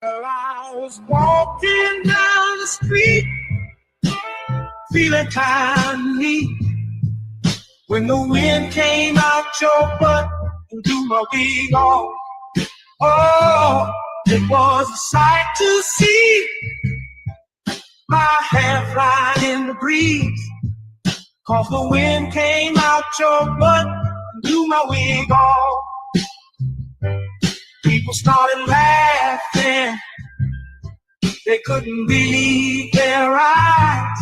Well, I was walking down the street, feeling kind of neat, when the wind came out your butt and blew my wig off. Oh, it was a sight to see, my hair flying in the breeze, 'cause the wind came out your butt and blew my wig off. People started laughing, they couldn't believe their eyes,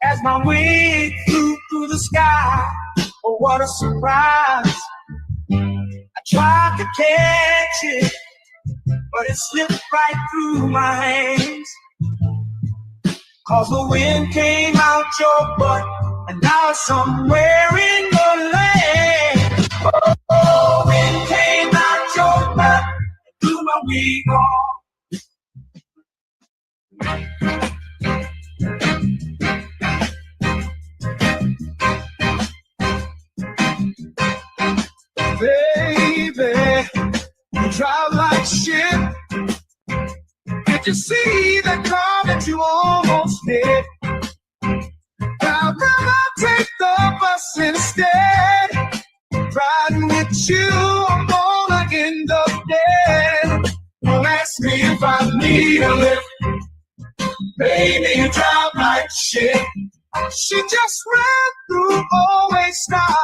as my wig flew through the sky. Oh, what a surprise. I tried to catch it, but it slipped right through my hands, 'cause the wind came out your butt, and now it's somewhere in the land. Oh, wind came out your butt and blew my wig off. Baby, you drive like shit. Did you see that car that you almost hit? I'd rather take the bus instead. Riding with you, I'm gonna end up dead. Don't ask me if I need a lift. Baby, you drive like shit. She just ran through always stop.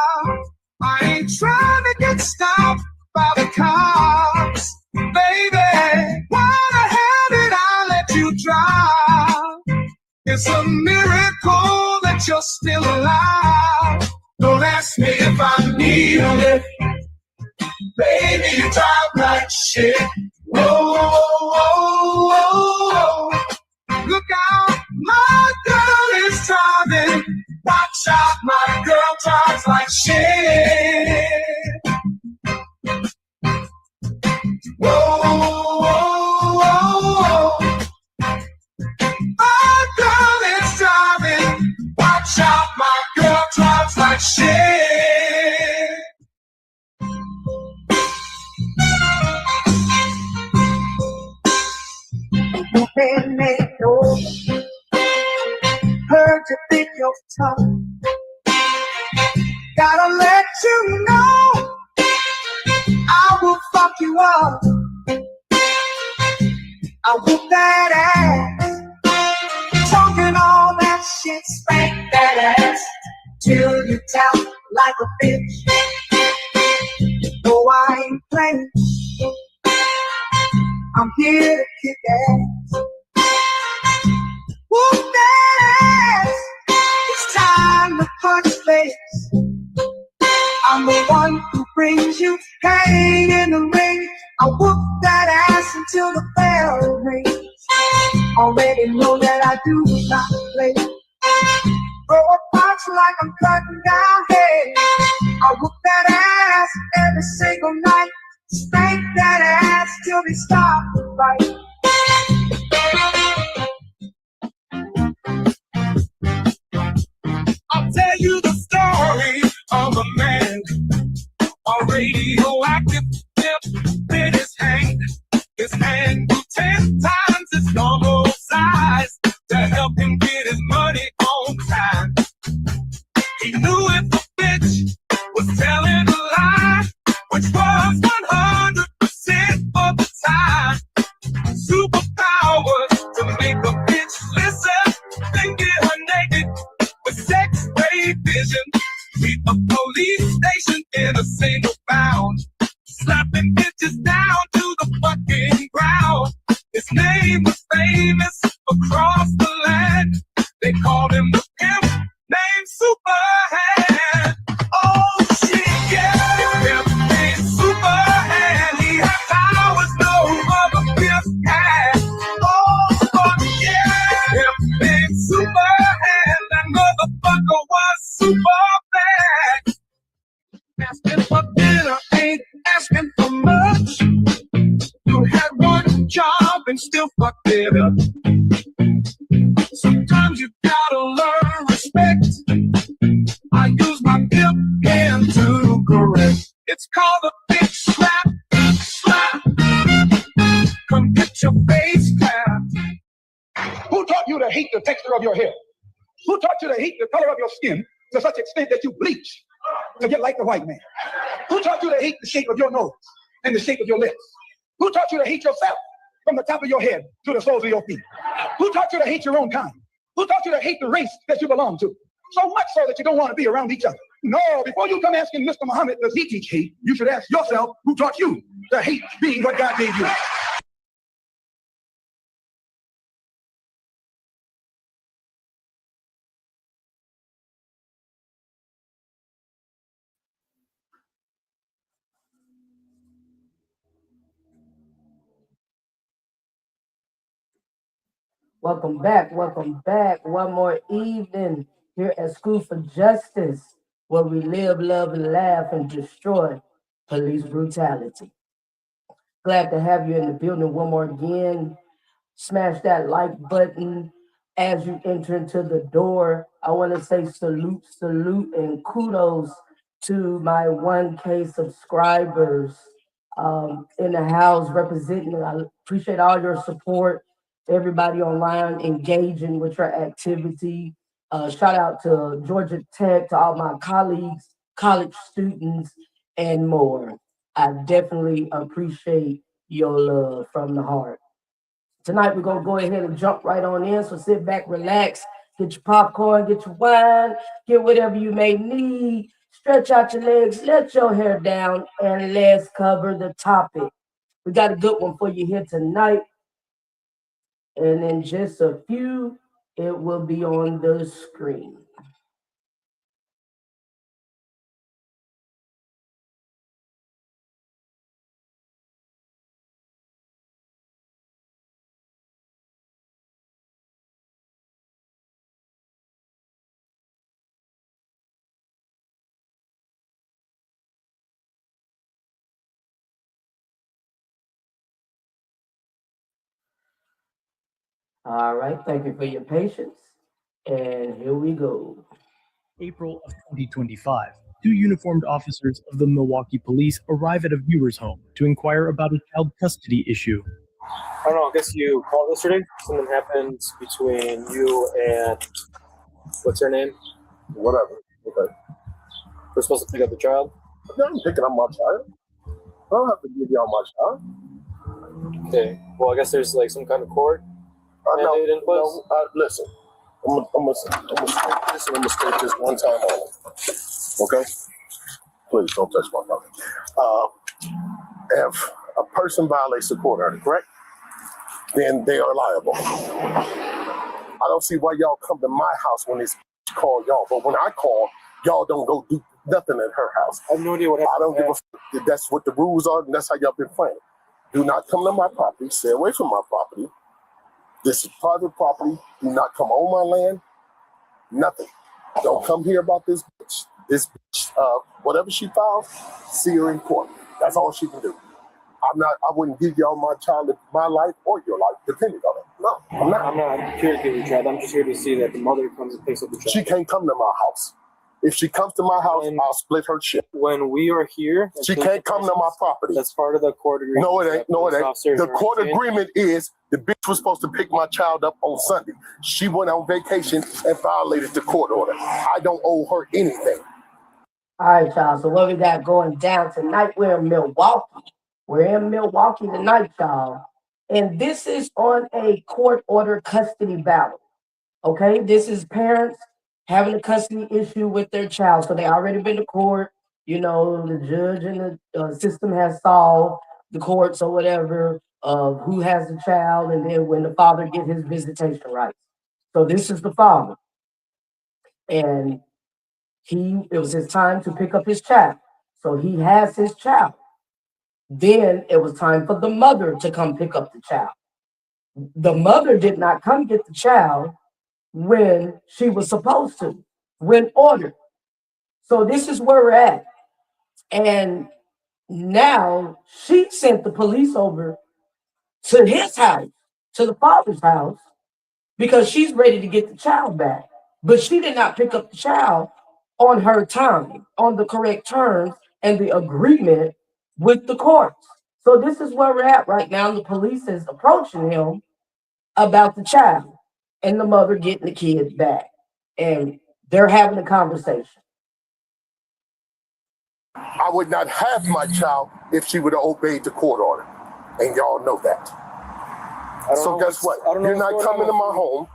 I ain't trying to get stopped by the cops. Baby, why the hell did I let you drive? It's a miracle that you're still alive. Don't ask me if I need a lift. Baby, you drive like shit. Whoa, whoa, whoa, whoa. Look out, my girl is driving. Watch out, my girl drives like shit. Whoa, whoa, whoa. My girl is driving. Watch out, my girl drives like shit. Heard you bit your tongue. Gotta let you know I will fuck you up. I whoop that ass, talking all that shit, spank that ass till you tell like a bitch. No, I ain't playing. I'm here to kick ass. Whoop that ass. It's time to punch face. I'm the one who brings you pain in the ring. I whoop that ass until the bell rings. Already know that I do not play. Throw a punch like I'm cutting down hay. I whoop that ass every single night. Spank that ass till they stop the fight. I'll tell you the story of a man, a radioactive pimp in his hand. His hand grew 10 times his normal size to help him get his money on time. He knew if the bitch was telling a lie, which was 100% of the time. Superpowers to make a bitch listen, then get her naked with sex-ray vision. Meet a police station in a single bound, slapping bitches down to the fucking ground. His name was famous across the land. They called him the pimp named Superhand. Oh shit, yeah, the pimp named Superhand. He had powers no other pimp had. Oh fuck yeah, pimp named Superhand. That motherfucker was super bad. Asking for dinner ain't asking for much. You had one job and still fucked it up. Sometimes you gotta learn respect. I use my pimp hand to correct. It's called a bitch slap, slap. Come get your face down. Who taught you to hate the texture of your hair? Who taught you to hate the color of your skin to such extent that you bleach to get like the white man? Who taught you to hate the shape of your nose and the shape of your lips? Who taught you to hate yourself from the top of your head to the soles of your feet? Who taught you to hate your own kind? Who taught you to hate the race that you belong to? So much so that you don't want to be around each other. No, before you come asking Mr. Muhammad, does he teach hate? You should ask yourself, who taught you to hate being what God gave you? Welcome back. Welcome back. One more evening here at School for Justice, where we live, love, and laugh and destroy police brutality. Glad to have you in the building one more again. Smash that like button as you enter into the door. I want to say salute, salute, and kudos to my 1K subscribers in the house representing. I appreciate all your support. Everybody online engaging with your activity. Shout out to Georgia Tech, to all my colleagues, college students, and more. I definitely appreciate your love from the heart. Tonight, we're going to go ahead and jump right on in. So sit back, relax, get your popcorn, get your wine, get whatever you may need. Stretch out your legs, let your hair down, and let's cover the topic. We got a good one for you here tonight. And in just a few, it will be on the screen. All right, thank you for your patience. And here we go. April of 2025, two uniformed officers of the Milwaukee Police arrive at a viewer's home to inquire about a child custody issue. I don't know, I guess you called yesterday. Something happened between you and what's her name? Whatever. Okay. We're supposed to pick up the child. I'm picking up my child. I don't have to give y'all my child. Okay. Well, I guess there's like some kind of court mandate in place. Listen. I'm gonna state this one time only. Okay? Please don't touch my phone. If a person violates the court order, correct? Then they are liable. I don't see why y'all come to my house when it's call y'all, but when I call, y'all don't go do nothing at her house. I have no idea what happened. I don't give a f. That's what the rules are, and that's how y'all been playing. Do not come to my property. Stay away from my property. This is private property. Do not come on my land. Nothing. Don't come here about this bitch. This bitch, whatever she files, see her in court. That's all she can do. I wouldn't give y'all my child, my life or your life, depending on it. No, I'm not. I'm not here to get your child. I'm just here to see that the mother comes and picks up the child. She can't come to my house. If she comes to my house, I'll split her shit. When we are here, she can't come to my property. That's part of the court agreement. No, it ain't. No, it ain't. The court agreement is the bitch was supposed to pick my child up on Sunday. She went on vacation and violated the court order. I don't owe her anything. All right, y'all. So what we got going down tonight? We're in Milwaukee. We're in Milwaukee tonight, y'all. And this is on a court order custody battle. Okay, this is parents having a custody issue with their child. So they already been to court. You know, the judge and the system has solved the courts or whatever of who has the child, and then when the father gets his visitation rights. So this is the father. And it was his time to pick up his child. So he has his child. Then it was time for the mother to come pick up the child. The mother did not come get the child when she was supposed to, when ordered. So this is where we're at. And now she sent the police over to his house, to the father's house, because she's ready to get the child back. But she did not pick up the child on her time, on the correct terms and the agreement with the courts. So this is where we're at right now. The police is approaching him about the child and the mother getting the kids back. And they're having a conversation. I would not have my child if she would have obeyed the court order. And y'all know that. So guess what? You're not coming to my home.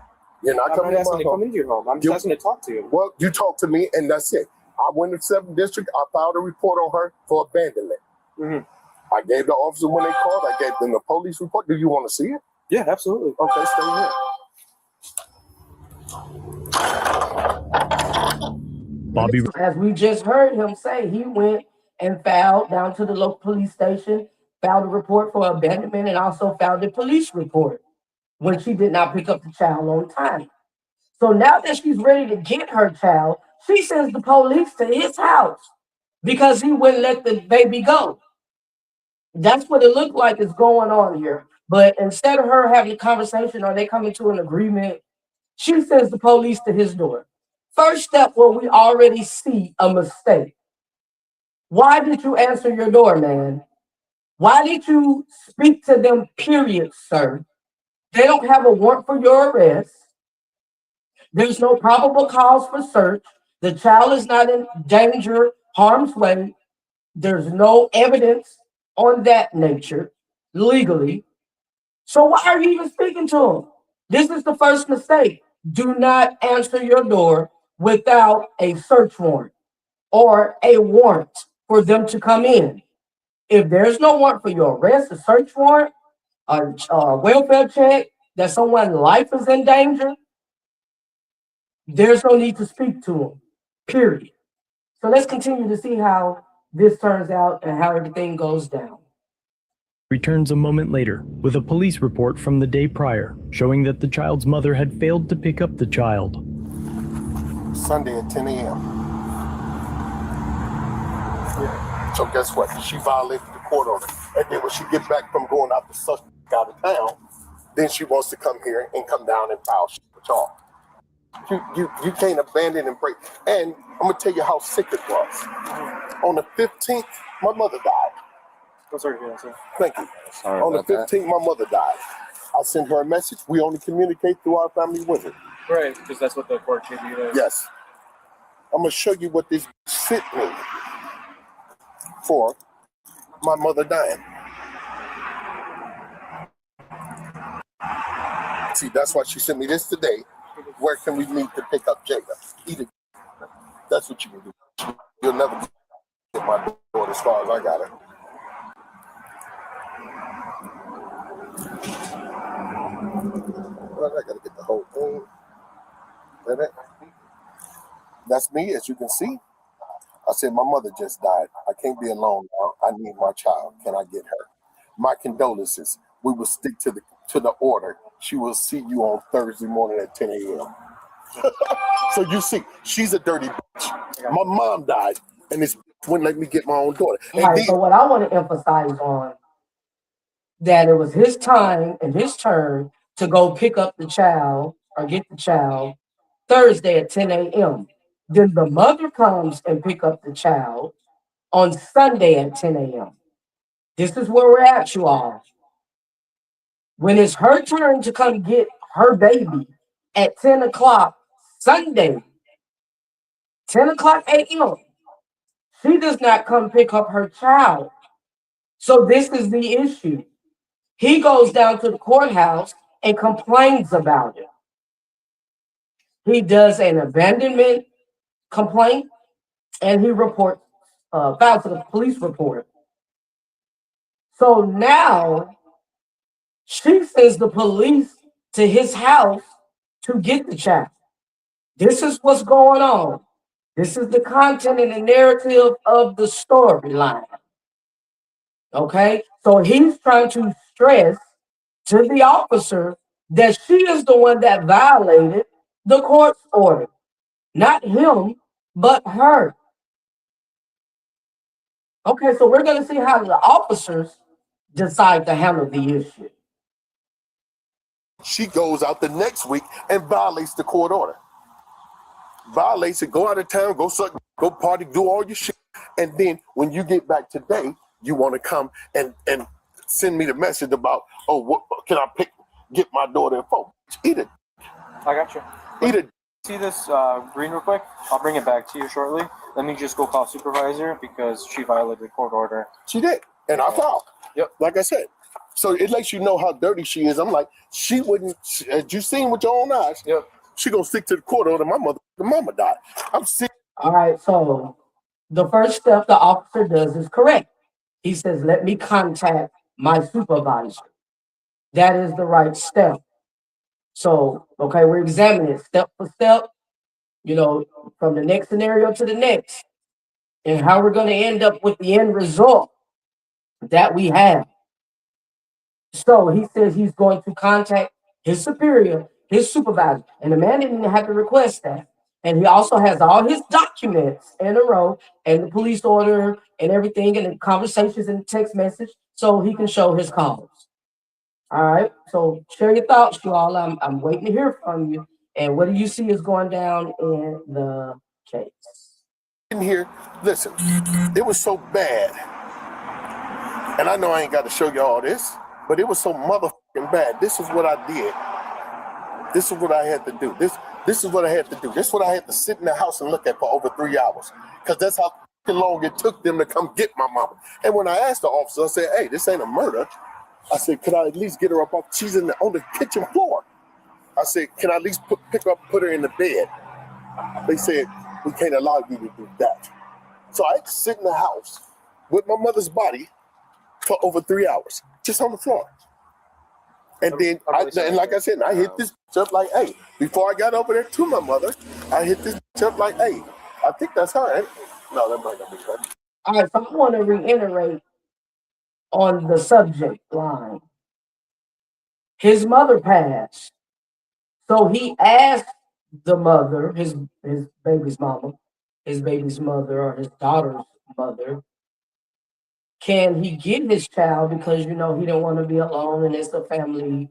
You're not coming to my home. Come into your home. I'm just asking to talk to you. Well, you talk to me and that's it. I went to 7th District. I filed a report on her for abandonment. Mm-hmm. I gave the officer when they called. I gave them the police report. Do you want to see it? Yeah, absolutely. Okay, stay here. Bobby As we just heard him say, he went and filed down to the local police station, filed a report for abandonment, and also filed a police report when she did not pick up the child on time. So now that she's ready to get her child, she sends the police to his house because he wouldn't let the baby go. That's what it looked like is going on here. But instead of her having a conversation or they coming to an agreement, she sends the police to his door. First step where we already see a mistake. Why did you answer your door, man? Why did you speak to them, period, sir? They don't have a warrant for your arrest. There's no probable cause for search. The child is not in danger, harm's way. There's no evidence on that nature legally. So why are you even speaking to him? This is the first mistake. Do not answer your door without a search warrant or a warrant for them to come in. If there's no warrant for your arrest, a search warrant, a welfare check, that someone's life is in danger, there's no need to speak to them, period. So let's continue to see how this turns out and how everything goes down. returns a moment later with a police report from the day prior showing that the child's mother had failed to pick up the child. Sunday at 10 a.m. So guess what? She violated the court order. And then when she get back from going out of town, then she wants to come here and come down and file shit with y'all. You can't abandon and break. And I'm gonna tell you how sick it was. On the 15th, my mother died. I'm sorry to hear that, sir. Thank you. Sorry On the about that. 15th, my mother died. I sent her a message. We only communicate through our family wizard. Right, because that's what the court gave you. To... Yes. I'm gonna show you what this sent me for my mother dying. See, that's why she sent me this today. Where can we meet to pick up Jada? Eat it. That's what you can do. You'll never get my daughter as far as I got her. Well, I gotta get the whole thing. That it? That's me, as you can see. I said, my mother just died. I can't be alone now. I need my child. Can I get her? My condolences. We will stick to the order. She will see you on Thursday morning at 10 a.m. So you see, she's a dirty bitch. My mom died, and this wouldn't let me get my own daughter. All right, so what I want to emphasize on that it was his time and his turn to go pick up the child or get the child Thursday at 10 a.m. Then the mother comes and pick up the child on Sunday at 10 a.m. This is where we're at, you all. When it's her turn to come get her baby at 10 o'clock Sunday, 10 o'clock a.m., she does not come pick up her child. So this is the issue. He goes down to the courthouse and complains about it. He does an abandonment complaint and he files a police report. So now she sends the police to his house to get the child. This is what's going on. This is the content and the narrative of the storyline. Okay? So he's trying to stress to the officer that she is the one that violated the court's order. Not him, but her. Okay, so we're going to see how the officers decide to handle the issue. She goes out the next week and violates the court order. Violates it, go out of town, go suck, go party, do all your shit. And then when you get back today, you want to come and send me the message about, oh, what can I get my daughter a phone? Eat it. I got you. Eat it. See this green real quick? I'll bring it back to you shortly. Let me just go call supervisor because she violated the court order. She did. And I filed. Yep. Like I said. So it lets you know how dirty she is. I'm like, she wouldn't, as you seen with your own eyes, Yep. she gonna stick to the court order. The mama died. I'm sick. All right, so the first step the officer does is correct. He says, let me contact my supervisor. That is the right step. So, okay, we're examining it step for step, from the next scenario to the next, and how we're going to end up with the end result that we have. So he says he's going to contact his superior, his supervisor, and the man didn't have to request that. And he also has all his documents in a row and the police order and everything and the conversations and the text message so he can show his calls. All right. So share your thoughts, you all. I'm waiting to hear from you. And what do you see is going down in the case? In here, listen, it was so bad. And I know I ain't got to show you all this, but it was so motherfucking bad. This is what I did. This is what I had to do. This is what I had to do. This is what I had to sit in the house and look at for over 3 hours. Because that's how long it took them to come get my mama. And when I asked the officer, I said, hey, this ain't a murder. I said, could I at least get her up off? She's on the kitchen floor. I said, can I at least pick her up, put her in the bed? They said, we can't allow you to do that. So I had to sit in the house with my mother's body for over 3 hours, just on the floor. And then, and like I said, I hit this up like, hey, before I got over there to my mother, I hit this up like, hey, I think that's her. Right? No, that might not be her. All right, so I want to reiterate on the subject line. His mother passed. So he asked the mother, his baby's mama, his baby's mother, or his daughter's mother, can he get his child because, he didn't want to be alone and it's a family,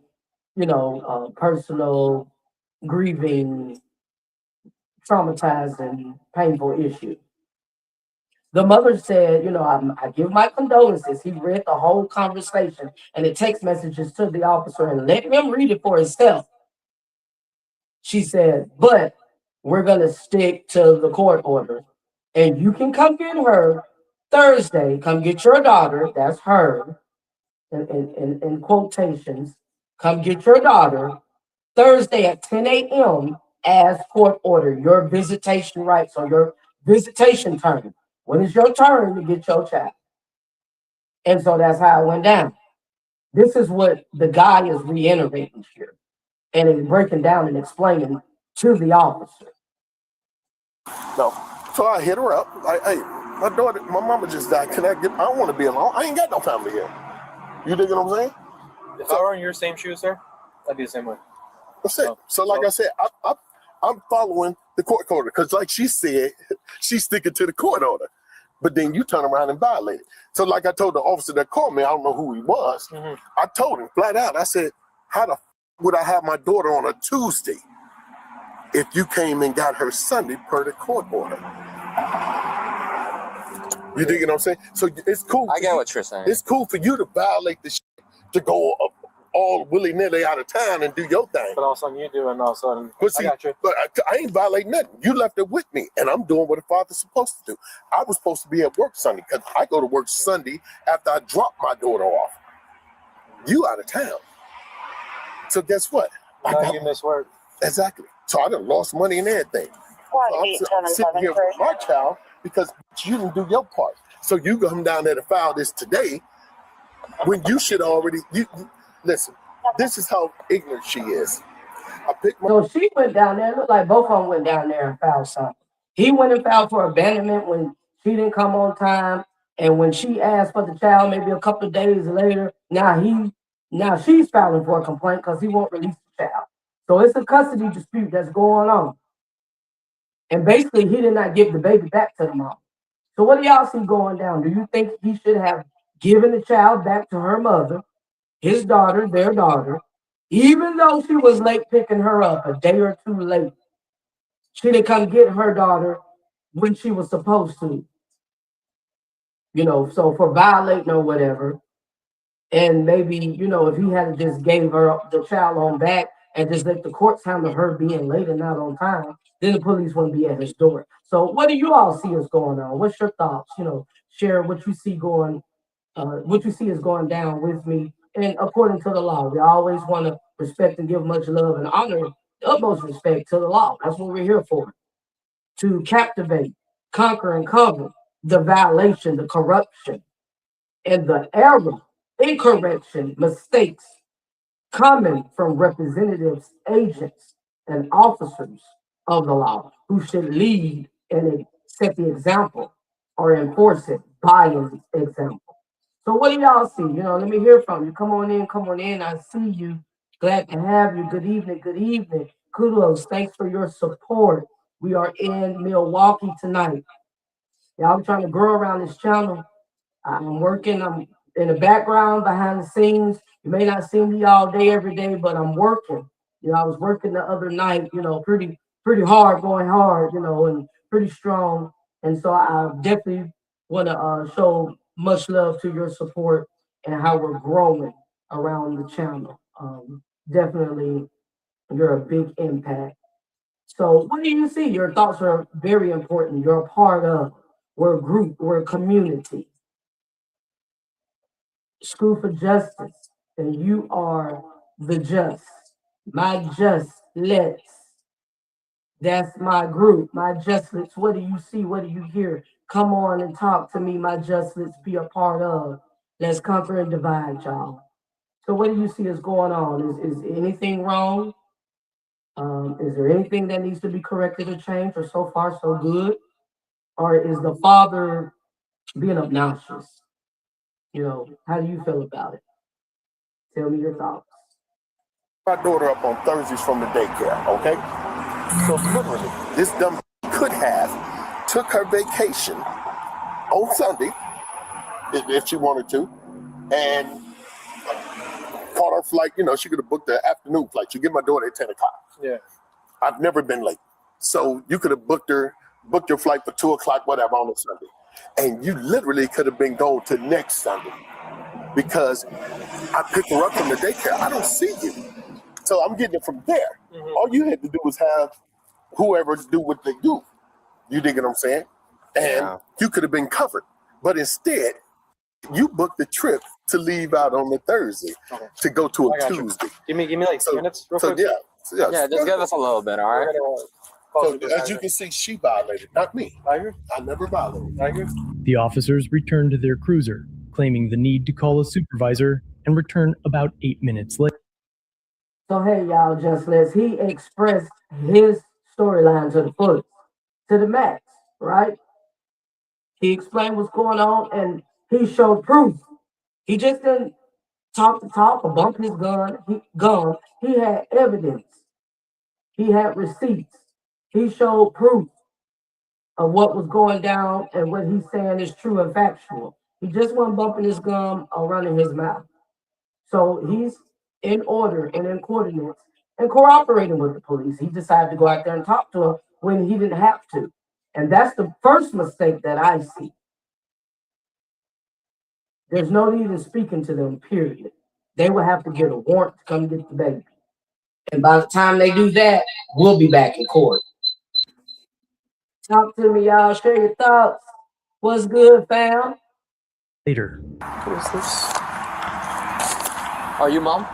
personal, grieving, traumatizing, painful issue. The mother said, I give my condolences. He read the whole conversation and the text messages to the officer and let him read it for himself. She said, but we're going to stick to the court order and you can come get her Thursday. Come get your daughter. That's her in quotations. Come get your daughter Thursday at 10 a.m. as court order, your visitation rights or your visitation turn. When it's your turn to get your child? And so that's how it went down. This is what the guy is reiterating here. And it's breaking down and explaining to the officer. No. So I hit her up. Like, hey, my daughter, my mama just died. I don't want to be alone. I ain't got no family here. You dig what I'm saying? If I were in your same shoes, sir, I'd be the same way. That's it. So like I said, I'm following the court order because like she said, she's sticking to the court order. But then you turn around and violate it. So like I told the officer that called me, I don't know who he was. Mm-hmm. I told him flat out, I said, how the would I have my daughter on a Tuesday if you came and got her Sunday per the court order? You dig what I'm saying? So it's cool. I get what you're saying. It's cool for you to violate the shit, to go all willy-nilly out of town and do your thing. But all of a sudden you do, and all of a sudden, see, I got you. But I ain't violating nothing. You left it with me, and I'm doing what a father's supposed to do. I was supposed to be at work Sunday, because I go to work Sunday after I drop my daughter off. You out of town. So guess what? You miss work. Exactly. So I done lost money and everything. I'm sitting here with my child because you didn't do your part. So you come down there to file this today when you should already... Listen, this is how ignorant she is. So she went down there. It looked like both of them went down there and filed something. He went and filed for abandonment when she didn't come on time. And when she asked for the child, maybe a couple of days later, now she's filing for a complaint because he won't release the child. So it's a custody dispute that's going on. And basically, he did not give the baby back to the mom. So what do y'all see going down? Do you think he should have given the child back to her mother, his daughter, their daughter, even though she was late picking her up, a day or two late? She didn't come get her daughter when she was supposed to. So for violating or whatever, And maybe, if he had just gave her the child on back and just let the courts handle her being late and not on time, then the police wouldn't be at his door. So what do you all see is going on? What's your thoughts? Share what you see what you see is going down with me. And according to the law, we always want to respect and give much love and honor, the utmost respect to the law. That's what we're here for, to captivate, conquer, and cover the violation, the corruption, and the error, incorrection, mistakes coming from representatives, agents, and officers of the law who should lead and set the example or enforce it by an example. So what do y'all see? Let me hear from you. Come on in. I see you. Glad to have you. Good evening. Kudos. Thanks for your support. We are in Milwaukee tonight. Y'all, I'm trying to grow around this channel. I'm working. I'm in the background, behind the scenes. You may not see me all day, every day, but I'm working. I was working the other night, pretty hard, going hard, and pretty strong. And so I definitely want to show much love to your support and how we're growing around the channel. Definitely, you're a big impact. So what do you see? Your thoughts are very important. You're a part of, we're a group, we're a community. School for Justice, and you are the just. My just let's. That's my group, my justlets. What do you see? What do you hear? Come on and talk to me, my justlets. Be a part of. Let's conquer and divide, y'all. So what do you see is going on? Is anything wrong? Is there anything that needs to be corrected or changed, or so far so good? Or is the father being obnoxious? How do you feel about it? Tell me your thoughts. My daughter up on Thursdays from the daycare, okay? So literally, this dumb could have took her vacation on Sunday, if she wanted to, and caught her flight. She could have booked the afternoon flight. You get my daughter at 10 o'clock. Yeah. I've never been late. So you could have booked your flight for 2 o'clock, whatever, on a Sunday. And you literally could have been going to next Sunday because I picked her up from the daycare. I don't see you. So I'm getting it from there. Mm-hmm. All you had to do was have whoever do what they do. You dig what I'm saying? And you could have been covered. But instead, you booked the trip to leave out on the Thursday to go to a Tuesday. Give me like 2 minutes real quick. Yeah, just give us a little bit, all right? So as you can see, she violated, not me. I never violated. The officers returned to their cruiser, claiming the need to call a supervisor and return about 8 minutes later. So hey, y'all, just let's. He expressed his storyline to the fullest, to the max, right? He explained what's going on, and he showed proof. He just didn't talk the talk or bump his gun. He had evidence. He had receipts. He showed proof of what was going down, and what he's saying is true and factual. He just wasn't bumping his gum or running his mouth. So he's in order and in coordinates and cooperating with the police. He decided to go out there and talk to him when he didn't have to. And that's the first mistake that I see. There's no need in speaking to them, period. They will have to get a warrant to come get the baby. And by the time they do that, we'll be back in court. Talk to me, y'all. Share your thoughts. What's good, fam? Later. What is this? Are you mom?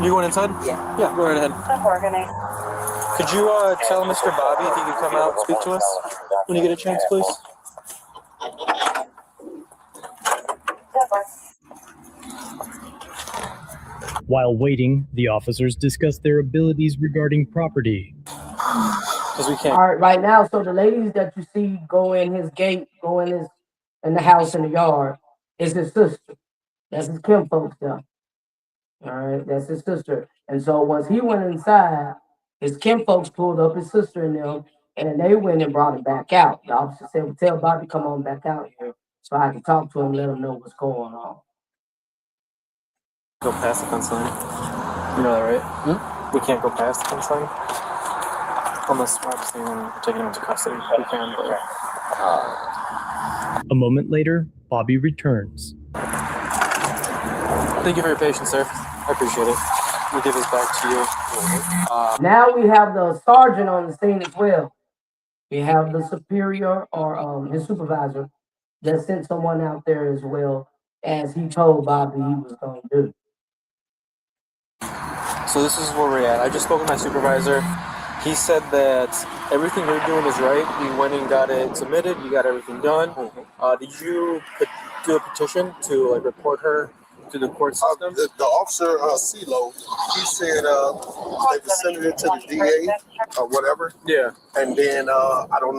You going inside? Yeah. Yeah, go right ahead. I'm organized. Could you tell Mr. Bobby if he could come out and speak to us when you get a chance, please? While waiting, the officers discussed their abilities regarding property. Because we can't. All right, right now, so the ladies that you see go in his gate, go in the house in the yard, is his sister. That's his Kim folks there. All right, that's his sister. And so once he went inside, his Kim folks pulled up his sister and them, and they went and brought him back out. The officer said, well, tell Bobby come on back out here so I can talk to him, let him know what's going on. Go past the fence line. You know that, right? We can't go past the fence line. Unless obviously when we're taking him into custody, we can. But... A moment later, Bobby returns. Thank you for your patience, sir. I appreciate it. We'll give this back to you. Now we have the sergeant on the scene as well. We have the superior or his supervisor that sent someone out there as well, as he told Bobby he was going to do. So this is where we're at. I just spoke with my supervisor. He said that everything you're doing is right. You went and got it submitted. You got everything done. Did you do a petition to report her to the court system? The officer, CeeLo, he said they was sending it to the DA or whatever. Yeah. And then I don't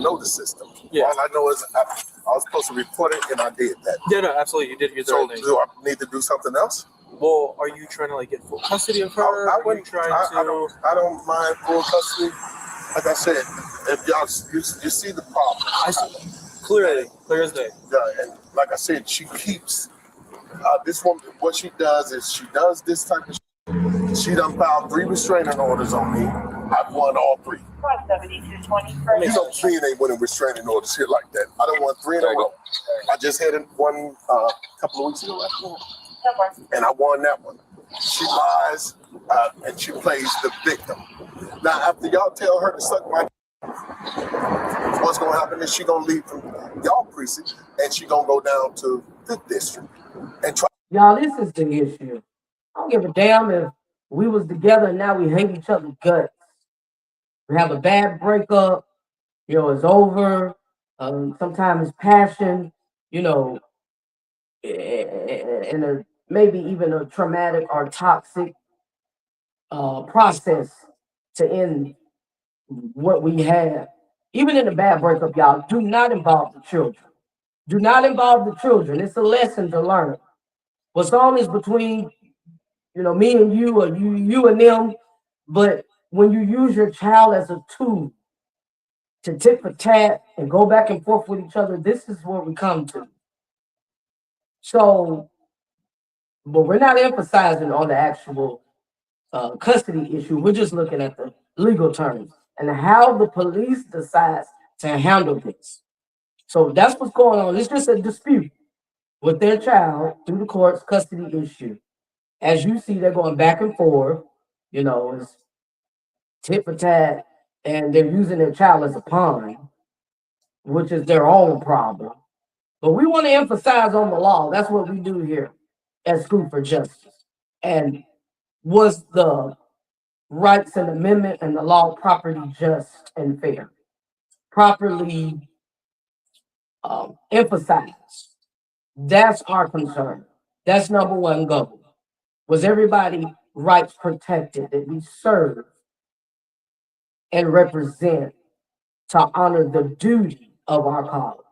know the system. Yeah. All I know is I was supposed to report it, and I did that. Yeah, no, absolutely. You did the So right thing. do I need to do something else? Well, are you trying to get full custody of her? I wouldn't. I don't mind full custody. Like I said, if y'all you see the problem. I see. Clear as day. And like I said, she keeps this woman. What she does is she does this type of. She done filed 3 restraining orders on me. I've won all 3. 7220. You know, 3 ain't winning restraining orders here like that. I don't want 3 in a row. I just had one a couple of weeks ago, and I won that one. She lies and she plays the victim. Now, after y'all tell her to suck my, what's gonna happen is she gonna leave from y'all precinct and she gonna go down to 5th district and try. Y'all, this is the issue. I don't give a damn if we was together and now we hate each other's guts. We have a bad breakup, it's over. Sometimes it's passion, and maybe even a traumatic or toxic process to end what we have. Even in a bad breakup, y'all, do not involve the children. Do not involve the children. It's a lesson to learn. What's on is between, me and you, or you and them. But when you use your child as a tool to tit for tat and go back and forth with each other, this is where we come to. So, but we're not emphasizing on the actual custody issue. We're just looking at the legal terms and how the police decides to handle this. So that's what's going on. It's just a dispute with their child through the court's custody issue. As you see, they're going back and forth, it's tit for tat, and they're using their child as a pawn, which is their own problem. But we want to emphasize on the law. That's what we do here at School for Justice. And was the rights and amendment and the law properly just and fair? Properly emphasized. That's our concern. That's number one goal. Was everybody rights protected, that we serve and represent to honor the duty of our cause?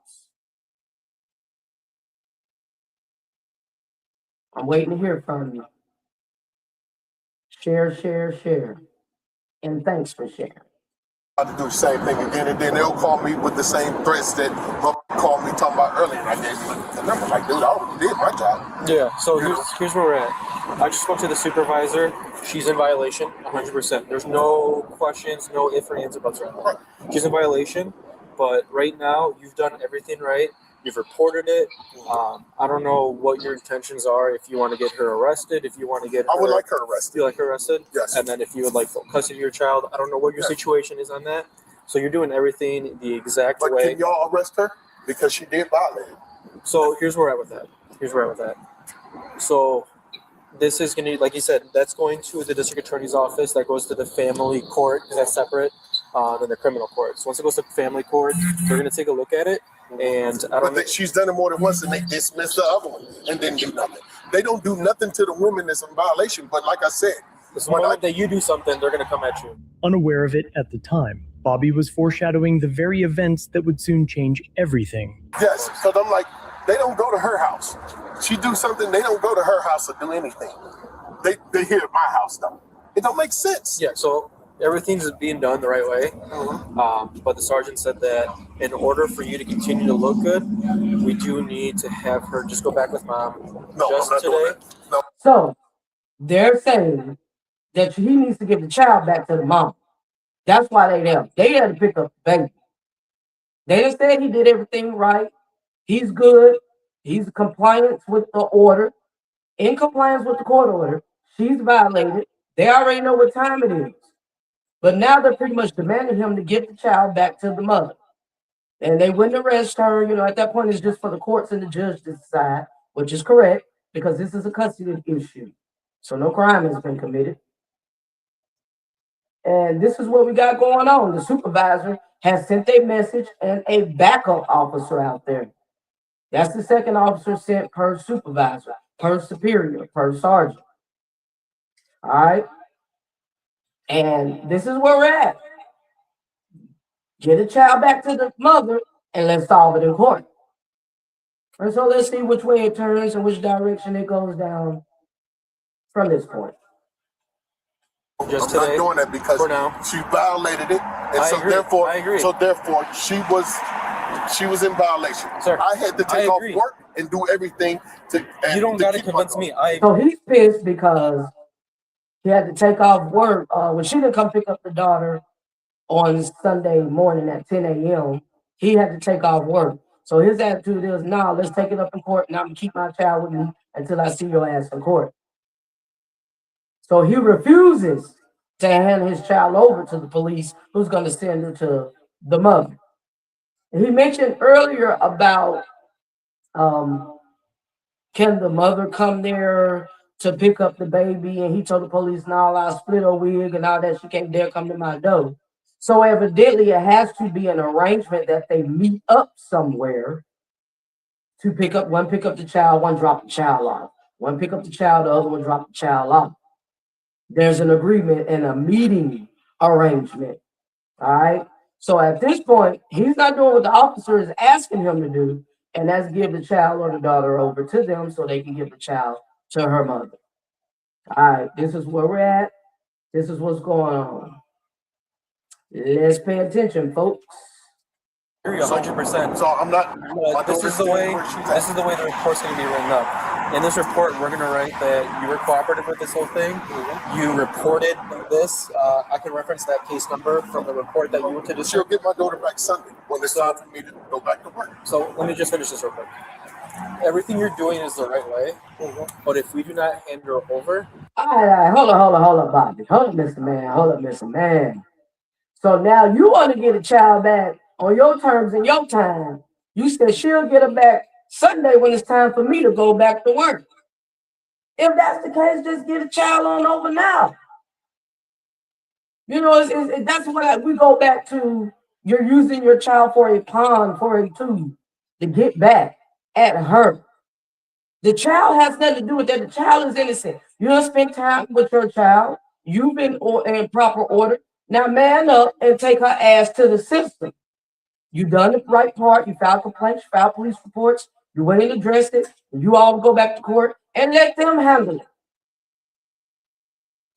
I'm waiting to hear from you. Share, share, share. And thanks for sharing. To do the same thing again, and then they'll call me with the same threats that called me talking about earlier. And I gave them the number, like, dude, I already did my job. Yeah, so here's where we're at. I just spoke to the supervisor. She's in violation, 100%. There's no questions, no ifs or ands about her. She's in violation, but right now, you've done everything right. You've reported it. I don't know what your intentions are. If you want to get her arrested, if you want to get her... I would like her arrested. You like her arrested? Yes. And then if you would like full custody of your child, I don't know what your situation is on that. So you're doing everything the exact But way. can y'all arrest her? Because she did violate it. So here's where we're at with that. So this is going to, like you said, that's going to the district attorney's office. That goes to the family court, because that's separate than the criminal court. So once it goes to family court, they're going to take a look at it. And I don't know. She's done it more than once, and they dismissed the other one and didn't do nothing. They don't do nothing to the women that's in violation. But like I said, the moment that you do something, they're going to come at you. Unaware of it at the time, Bobby was foreshadowing the very events that would soon change everything. yes, because I'm like, they don't go to her house. She do something, they don't go to her house or do anything. They here at my house though. It don't make sense. Yeah, so everything's being done the right way. But the sergeant said that in order for you to continue to look good, we do need to have her just go back with mom No, just I'm not doing today. that. No. So they're saying that he needs to give the child back to the mom. That's why they there. They had to pick up the baby. They didn't say he did everything right. He's good. He's in compliance with the order, in compliance with the court order. She's violated. They already know what time it is. But now they're pretty much demanding him to get the child back to the mother. And they wouldn't arrest her. At that point, it's just for the courts and the judge to decide, which is correct, because this is a custody issue. So no crime has been committed. And this is what we got going on. The supervisor has sent a message and a backup officer out there. That's the second officer sent per supervisor, per superior, per sergeant. All right. And this is where we're at. Get a child back to the mother and let's solve it in court. And so let's see which way it turns and which direction it goes down from this point. Just I'm today, not doing that because for now. she violated it, and I so agree. therefore, I agree. she was in violation. Sir, I had to take off agree. work and do everything to. You don't got to keep my convince daughter. me. I So he's pissed because he had to take off work. When she didn't come pick up the daughter on Sunday morning at 10 a.m., he had to take off work. So his attitude is, nah, let's take it up in court, and I'm going to keep my child with me until I see your ass in court. So he refuses to hand his child over to the police, who's going to send her to the mother. And he mentioned earlier about can the mother come there to pick up the baby? And he told the police, no, I'll split her wig and all that. She can't dare come to my door. So evidently it has to be an arrangement that they meet up somewhere to pick up the child, one drop the child off. One pick up the child, the other one drop the child off. There's an agreement and a meeting arrangement. All right. So at this point, he's not doing what the officer is asking him to do, and that's give the child or the daughter over to them so they can give the child to her mother. All right, this is where we're at. This is what's going on. Let's pay attention, folks. agree 100%. So I'm not. This is the way the report's going to be written up. In this report, we're going to write that you were cooperative with this whole thing. You reported this. I can reference that case number from the report that you went to She'll district. get my daughter back Sunday when it's time for me to go back to work. So let me just finish this real quick. Everything you're doing is the right way, but if we do not hand her over, All right, hold on, Bobby. Hold on, Mr. Man. So now you want to get a child back on your terms and your time. You said she'll get her back Sunday when it's time for me to go back to work. If that's the case, just get a child on over now. That's what we go back to. You're using your child for a pawn, for a tool to get back at her. The child has nothing to do with that. The child is innocent. You don't spend time with your child. You've been in proper order. Now man up and take her ass to the system. You done the right part. You filed complaints, you filed police reports. You went and addressed it. You all go back to court and let them handle it.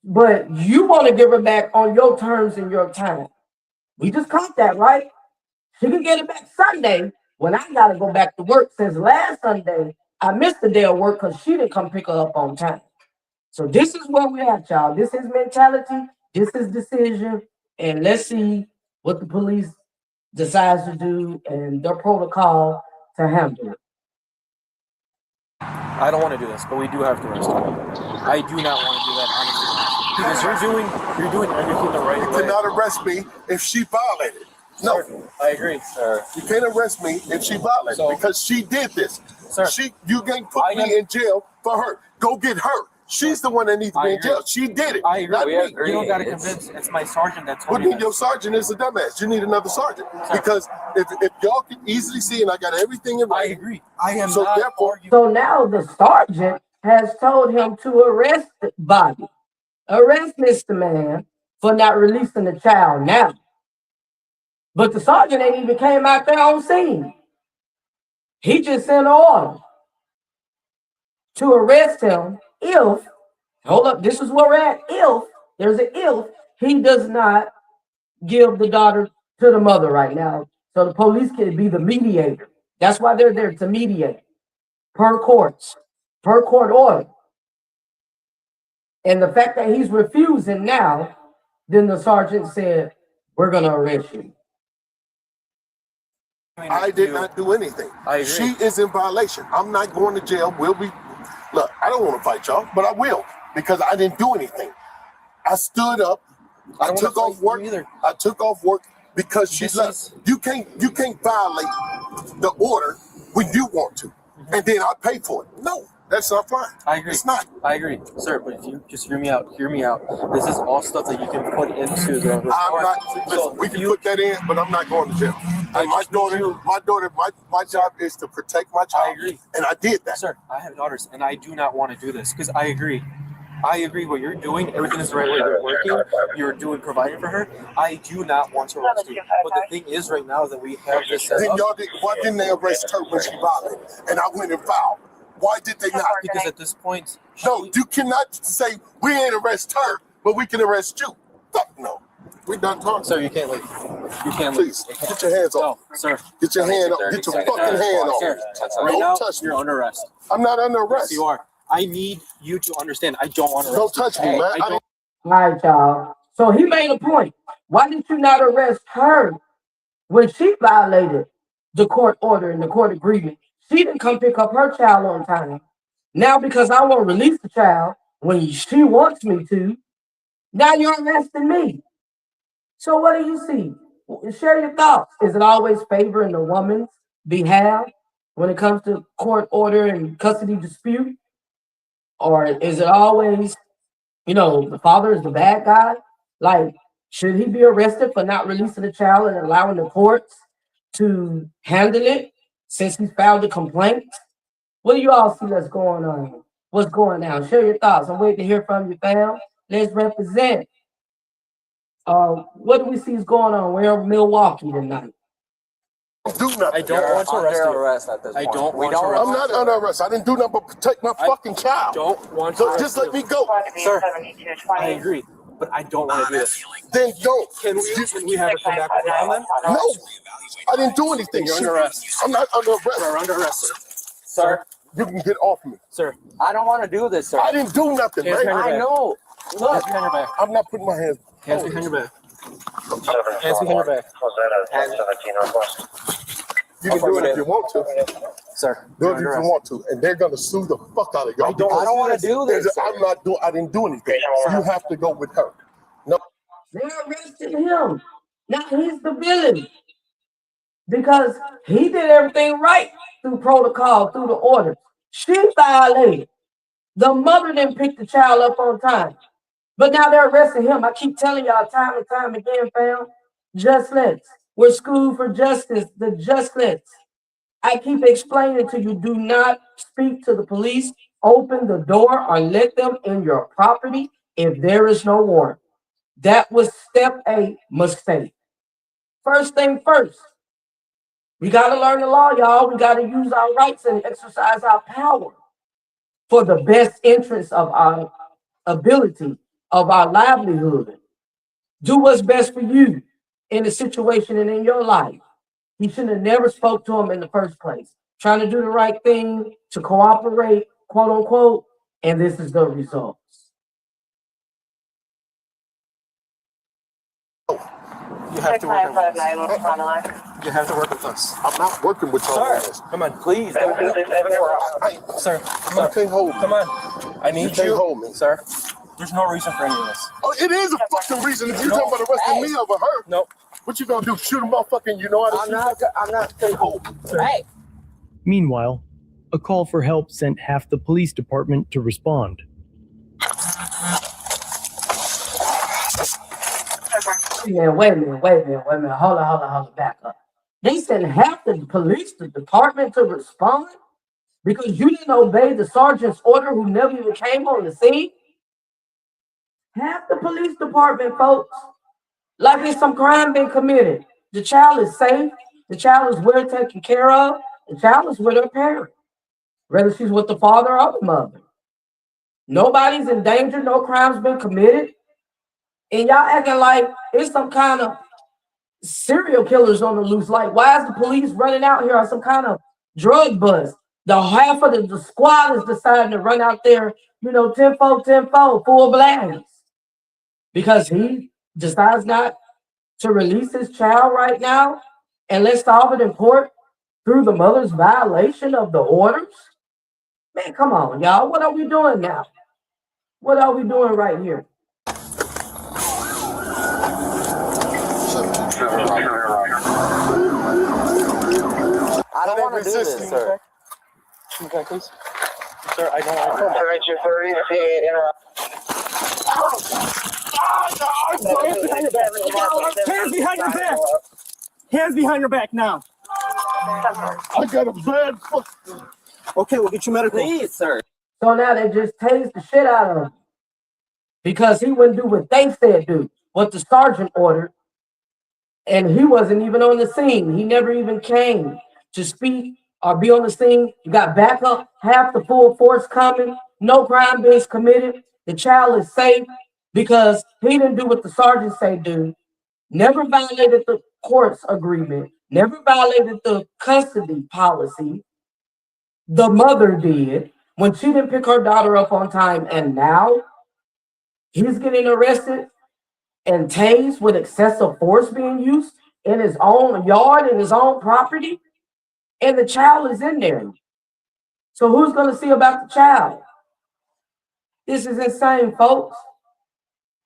But you want to give her back on your terms and your time. We just caught that, right? She can get it back Sunday when I got to go back to work. Since last Sunday, I missed the day of work because she didn't come pick her up on time. So this is where we're at, y'all. This is mentality. This is decision. And let's see what the police decides to do and their protocol to handle it. I don't want to do this, but we do have to arrest her. I do not want to do that, honestly, because you're doing everything the right You way. cannot arrest me if she violated. No, Sir, I agree, sir. you can't arrest me if she violated So- because she did this. Sir, You can't put I me am- in jail for her. Go get her. She's the one that needs to I be in agree. jail. She did it. I agree. Not We me. agree. You don't got to It's- convince. It's my sergeant that told But me then your that. sergeant is a dumbass. You need another sergeant because if y'all can easily see, and I got everything in I writing. agree. I am So not therefore- arguing. So now the sergeant has told him to arrest Bobby. Arrest Mr. Man for not releasing the child now. But the sergeant ain't even came out there on scene. He just sent an order to arrest him if, hold up, this is where we're at, if, there's an if, he does not give the daughter to the mother right now. So the police can be the mediator. That's why they're there, to mediate. Per court order. And the fact that he's refusing now, then the sergeant said, we're going to arrest you. I did not do anything. I agree. She is in violation. I'm not going to jail. Look, I don't want to fight y'all, but I will because I didn't do anything. I stood up. I took off work. I took off work because she left. You can't violate the order when you want to, and then I pay for it. No, that's not fine. I agree. It's not. I agree, sir. But if you just hear me out, This is all stuff that you can put into the report. I'm not. Listen, we can put that in, but I'm not going to jail. And my job is to protect my child. I agree. And I did that. Sir, I have daughters, and I do not want to do this because I agree. I agree what you're doing. Everything is the right way. You're working. Providing for her. I do not want to arrest you. But the thing is right now that we have this set Then up. why didn't they arrest her when she violated? And I went and filed. Why did they not? Because at this point, No, you cannot say we ain't arrest her, but we can arrest you. Fuck no. We done talking. sir, you can't leave. You can't leave. Please, get your hands off. No, sir. Get your hand off. Get your fucking hand off. Sir, right Don't now, touch me. you're under arrest. I'm not under Yes, arrest. you are. I need you to understand. I don't want to Don't arrest you. touch me, man. I don't. All right, y'all. So he made a point. Why did you not arrest her when she violated the court order and the court agreement? She didn't come pick up her child on time. Now, because I won't release the child when she wants me to, now you're arresting me. So what do you see? Share your thoughts. Is it always favoring the woman's behalf when it comes to court order and custody dispute? Or is it always, the father is the bad guy? Like, should he be arrested for not releasing the child and allowing the courts to handle it since he filed a complaint? What do you all see that's going on? What's going on? Share your thoughts. I'm waiting to hear from you, fam. Let's represent. What do we see is going on? We're in Milwaukee tonight. Do nothing. I don't want to arrest you. arrest at this I point. don't We want to don't arrest I'm not under arrest. I didn't do nothing but protect my fucking child. Don't want to So arrest just let me you. go. Sir, I agree, but I don't want to do this. Then don't. Can we have her come back with her then? No, I didn't do anything. You're under arrest. I'm not under arrest. You're under arrest, sir. Sir, You can get off me. Sir, I don't want to do this, sir. I didn't do nothing, Hands man. behind I know. Look, hands behind your back. I'm not putting my hands. Hands behind your back. Hands behind your back. You can do it if you want to. Sir, Do you're it if under you arrest. want to, and they're gonna sue the fuck out of y'all. I don't want to do this. sir. I'm not doing. I didn't do anything. You have to go with her. No, They're arresting him. Now he's the villain. Because he did everything right through protocol, through the orders. She violated. The mother didn't pick the child up on time. But now they're arresting him. I keep telling y'all time and time again, fam. Just let's. We're school for justice, the just let's. I keep explaining to you, do not speak to the police. Open the door or let them in your property if there is no warrant. That was step 8 mistake. First thing first, we got to learn the law, y'all. We got to use our rights and exercise our power for the best interest of our ability, of our livelihood. Do what's best for you in the situation and in your life. He should have never spoke to him in the first place. Trying to do the right thing, to cooperate, quote unquote, and this is the results. You have to work with us. You have to work with us. I'm not working with y'all. Sir, come on, please. Sir, You can't hold me. come on. I You need can't you. hold me. Sir, there's no reason for any of this. Oh, it is a fucking reason. If you talking about arresting me over her, No. what you gonna do? Shoot a motherfucking? You know how to I'm not. Hey, Meanwhile, a call for help sent half the police department to respond. Wait a minute. Hold on, back up. They sent half the police department to respond because you didn't obey the sergeant's order who never even came on the scene? Half the police department, folks. Like it's some crime been committed. The child is safe. The child is well taken care of. The child is with her parent, whether she's with the father or the mother. Nobody's in danger. No crime's been committed. And y'all acting like it's some kind of serial killers on the loose. Like, why is the police running out here on some kind of drug bust? The half of the squad is deciding to run out there, 10-4, full blast. Because he decides not to release his child right now and let's solve it in court through the mother's violation of the orders? Man, come on, y'all. What are we doing now? What are we doing right here? I don't want to do this, sir. Okay, please. Sir, I don't want to. Hands behind your back. Hands behind your back now. I got a bad foot. Okay, we'll get you medical. Please, sir. So now they just tased the shit out of him because he wouldn't do what they said do, what the sergeant ordered. And he wasn't even on the scene. He never even came to speak or be on the scene. You got backup, half the full force coming, no crime being committed. The child is safe because he didn't do what the sergeant say do. Never violated the court's agreement, never violated the custody policy. The mother did when she didn't pick her daughter up on time, and now he's getting arrested and tased with excessive force being used in his own yard, in his own property, and the child is in there. So who's going to see about the child? This is insane, folks.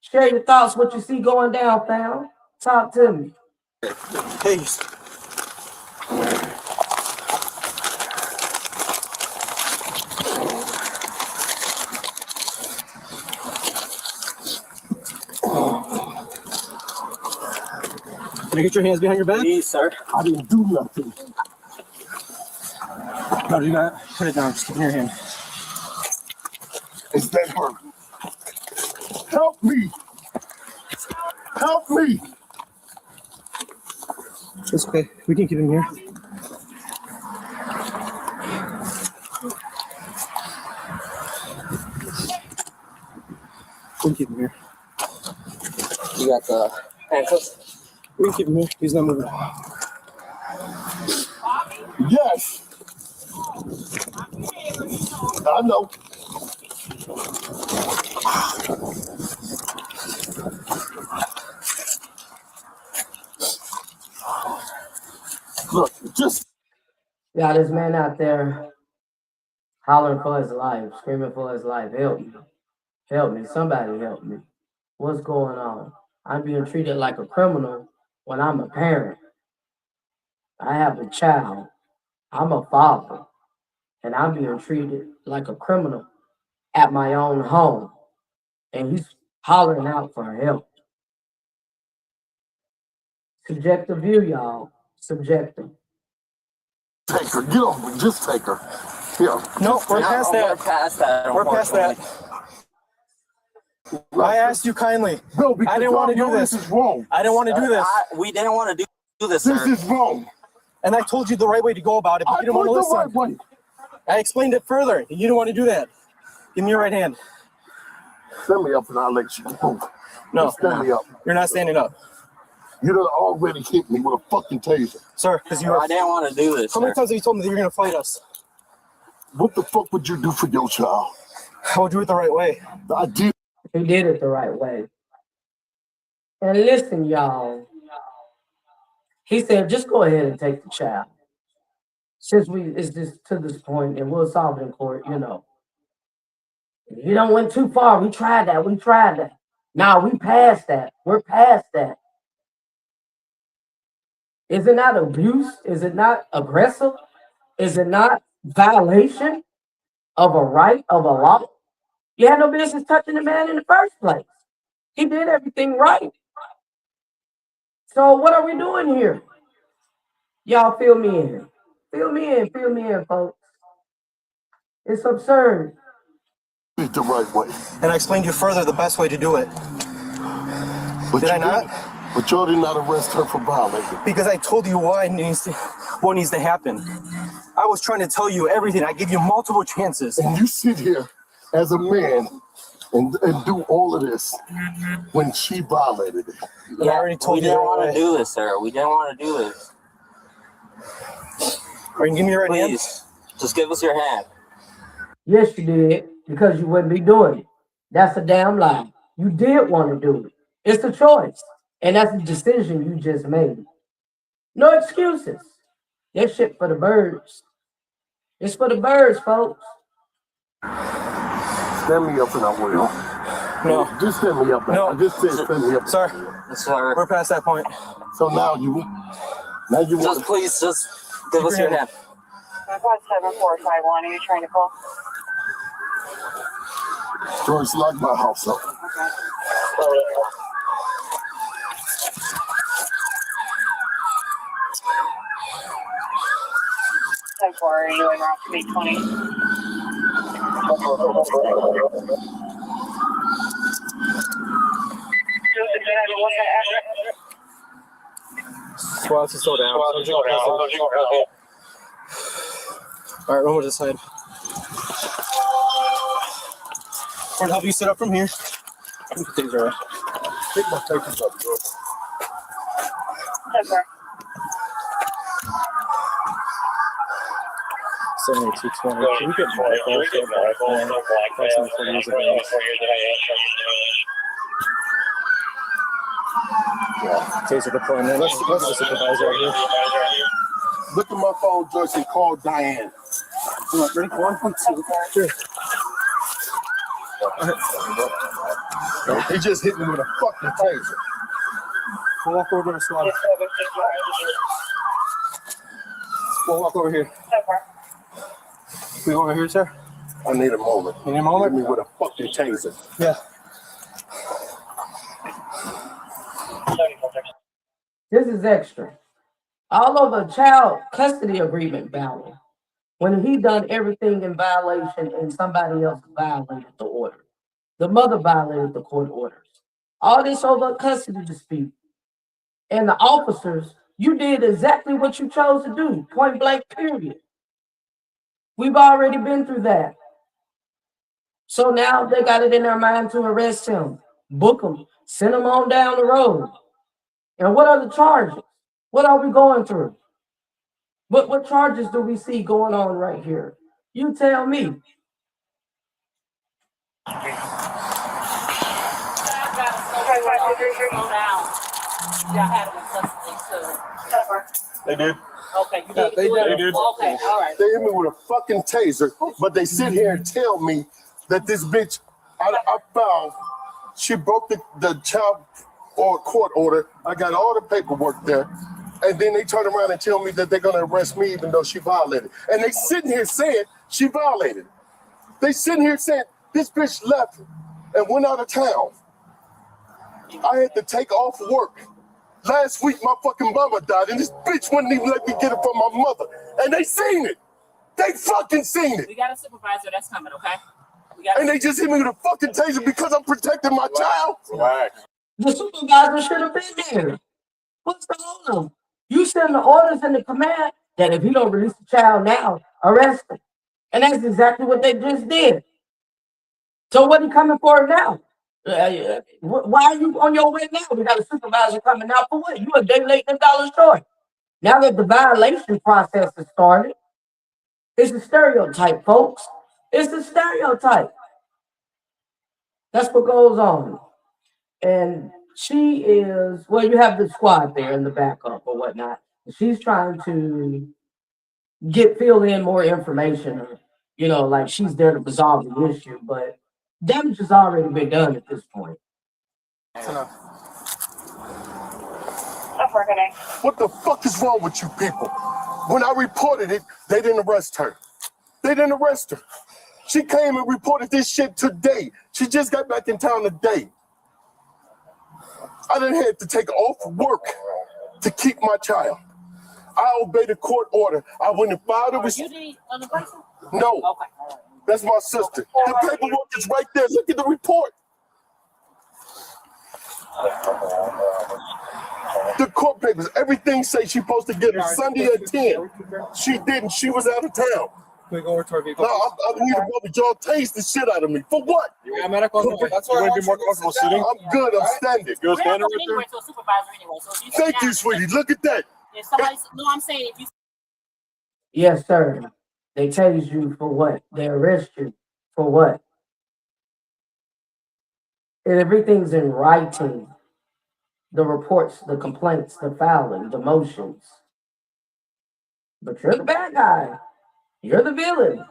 Share your thoughts, what you see going down, fam. Talk to me. Please. Can I get your hands behind your back? Please, sir. I didn't do nothing. No, do not. Put it down. Just keep it in your hand. Is that her? Help me! Help me! It's okay. We can keep him here. We can keep him here. You got the handcuffs? We can keep him here. He's not moving. Yes! I know. Look, just Got this man out there hollering for his life, screaming for his life. Help me. Help me. Somebody help me. What's going on? I'm being treated like a criminal when I'm a parent. I have a child. I'm a father. And I'm being treated like a criminal at my own home. And he's hollering out for help. Subjective view, y'all. Subjective. take her. Get over. Just take her. Here. No, we're past We're that. past that. We're past that. I asked you kindly. No, because I didn't want to do y'all know this. This is wrong. I didn't want to do this. We didn't want to do this, This sir. is wrong. And I told you the right way to go about it, but I you didn't want to put the listen. right way. I explained it further. And you didn't want to do that. Give me your right hand. Stand me up and I'll let you go. No, Stand me up. you're not standing up. You done already hit me with a fucking taser. Sir, because you I are. didn't want to do this, How many sir. times have you told me that you're going to fight us? What the fuck would you do for your child? I will do it the right way. I did. He did it the right way. And listen, y'all. He said, just go ahead and take the child. Since it's just to this point and we'll solve it in court, you know. You don't went too far. We tried that. Now we passed that. We're past that. Is it not abuse? Is it not aggressive? Is it not violation of a right, of a law? You had no business touching the man in the first place. He did everything right. So what are we doing here? Y'all fill me in. Fill me in, folks. It's absurd. It the right way. And I explained to you further the best way to do it. But Did you I not? didn't. But y'all did not arrest her for violating. Because I told you what needs to happen. I was trying to tell you everything. I gave you multiple chances. And you sit here as a man and do all of this when she violated it. And I already told we you didn't the want right to way. do this, sir. We didn't want to do this. Or you can give me your right hand. Please, just give us your hand. Yes, you did, because you wouldn't be doing it. That's a damn lie. You did want to do it. It's a choice. And that's a decision you just made. No excuses. That shit for the birds. It's for the birds, folks. Stand me up and I will. No. Just stand me up. No. I just said stand me up. Sir, Sir, we're past that point. So now you want just please, just give us your hand. 17451, are you trying to call? George, lock my house up. So far, are you in route to B20? Squats to slow down. All right, one more this side. We're gonna help you sit up from here. Things are Take my papers up, George. So far. 7220. Can we get Michael? Taser deployment. Let's the supervisor out here. Look at my phone, George, and call Diane. Ready? 1, 2, 3. He just hit me with a fucking taser. We'll walk over to our squad. We'll walk over here. So far. Can we go over here, sir? I need a moment. You need a moment? Hit me with a fucking taser. Yeah. This is extra. All over child custody agreement valid. When he done everything in violation and somebody else violated the order. The mother violated the court orders. All this over custody dispute. And the officers, you did exactly what you chose to do. Point blank, period. We've already been through that. So now they got it in their mind to arrest him, book him, send him on down the road. And what are the charges? What are we going through? What charges do we see going on right here? You tell me. They did. Okay, you They did. Okay, all right. They hit me with a fucking taser, but they sit here and tell me that this bitch, I found, she broke the child or court order. I got all the paperwork there. And then they turn around and tell me that they're gonna arrest me even though she violated. And they sitting here saying she violated. They sitting here saying this bitch left and went out of town. I had to take off work. Last week, my fucking mama died, and this bitch wouldn't even let me get it from my mother. And they seen it. They fucking seen it. We got a supervisor that's coming, okay? And they just hit me with a fucking taser because I'm protecting my child. Right. The supervisor should have been there. What's the hold on? You send the orders in the command that if he don't release the child now, arrest him. And that's exactly what they just did. So what are you coming for now? Why are you on your way now? We got a supervisor coming out for what? You a day late and $1 short. Now that the violation process has started, it's a stereotype, folks. It's a stereotype. That's what goes on. And she is, well, you have the squad there in the backup or whatnot. She's trying to fill in more information, or, you know, like she's there to resolve the issue, but damage has already been done at this point. What the fuck is wrong with you people? When I reported it, they didn't arrest her. They didn't arrest her. She came and reported this shit today. She just got back in town today. I didn't have to take off work to keep my child. I obeyed the court order. I went and filed it. You the other person? No, Okay. that's my sister. The paperwork is right there. Look at the report. The court papers, everything say she's supposed to get it Sunday at 10. She didn't. She was out of town. Can we go over to our vehicle? No, I need to go, but y'all taste the shit out of me. For what? You got medical? That's why I want you to sit down. I'm good. I'm standing. We're not going anywhere to a supervisor anyway. So if you Thank you, sweetie. Look at that. If somebody, no, I'm saying if you Yes, sir. They tase you for what? They arrest you for what? And everything's in writing. The reports, the complaints, the filing, the motions. But you're the bad guy. You're the villain,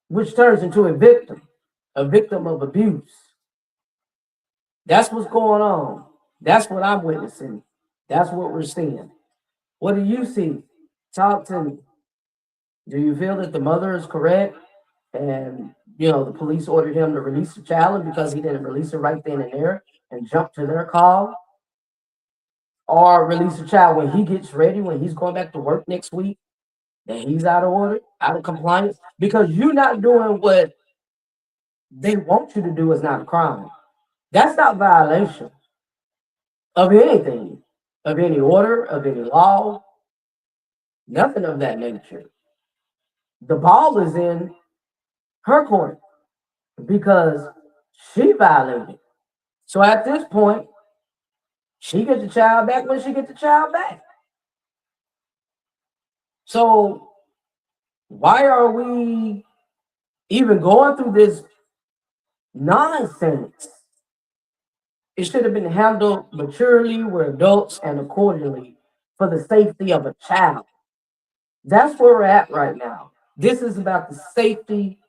which turns into a victim of abuse. That's what's going on. That's what I'm witnessing. That's what we're seeing. What do you see? Talk to me. Do you feel that the mother is correct? And, the police ordered him to release the child because he didn't release it right then and there and jump to their call? Or release the child when he gets ready, when he's going back to work next week, that he's out of order, out of compliance? Because you're not doing what they want you to do is not a crime. That's not violation of anything, of any order, of any law, nothing of that nature. The ball is in her court because she violated. So at this point, she gets the child back when she gets the child back. So why are we even going through this nonsense? It should have been handled maturely, we're adults, and accordingly for the safety of a child. That's where we're at right now. This is about the safety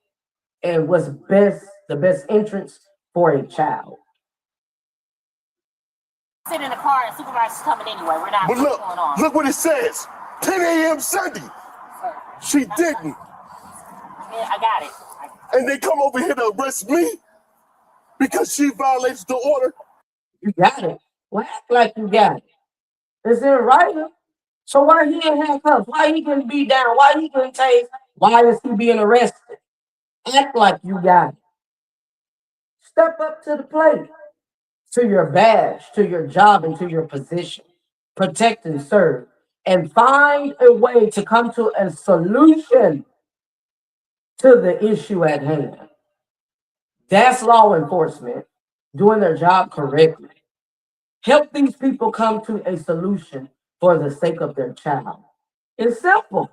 and what's best, the best entrance for a child. Sit in the car and supervisor's coming anyway. We're not But what's going on. look what it says. 10 a.m. Sunday. She didn't. Yeah, I got it. And they come over here to arrest me because she violates the order. You got it. Well, act like you got it. It's in writing. So why he in handcuffs? Why he can be down? Why he can take? Why is he being arrested? Act like you got it. Step up to the plate, to your badge, to your job, and to your position. Protect and serve. And find a way to come to a solution to the issue at hand. That's law enforcement doing their job correctly. Help these people come to a solution for the sake of their child. It's simple.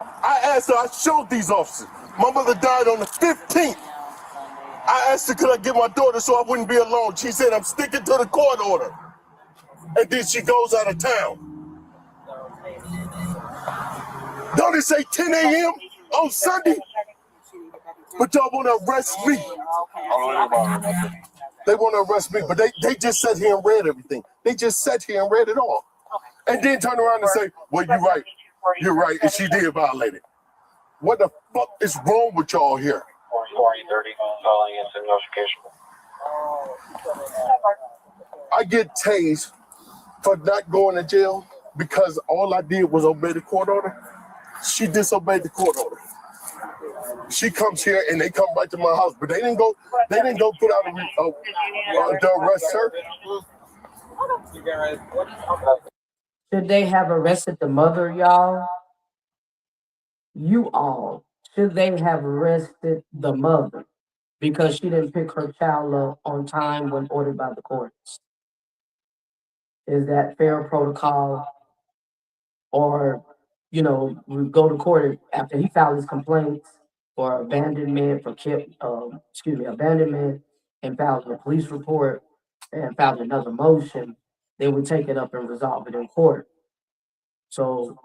I asked her, I showed these officers. My mother died on the 15th. I asked her, could I get my daughter so I wouldn't be alone? She said, I'm sticking to the court order. And then she goes out of town. Don't it say 10 a.m. on Sunday? But y'all want to arrest me. They want to arrest me, but they just sat here and read everything. They just sat here and read it all. And then turn around and say, well, you're right, and she did violate it. What the fuck is wrong with y'all here? 4030 calling in notification. I get tased for not going to jail because all I did was obey the court order. She disobeyed the court order. She comes here and they come right to my house, but they didn't go put out to arrest her. Should they have arrested the mother, y'all? You all, should they have arrested the mother because she didn't pick her child up on time when ordered by the courts? Is that fair protocol? Or, we go to court after he filed his complaints for abandonment, abandonment, and filed a police report and filed another motion, then we take it up and resolve it in court. So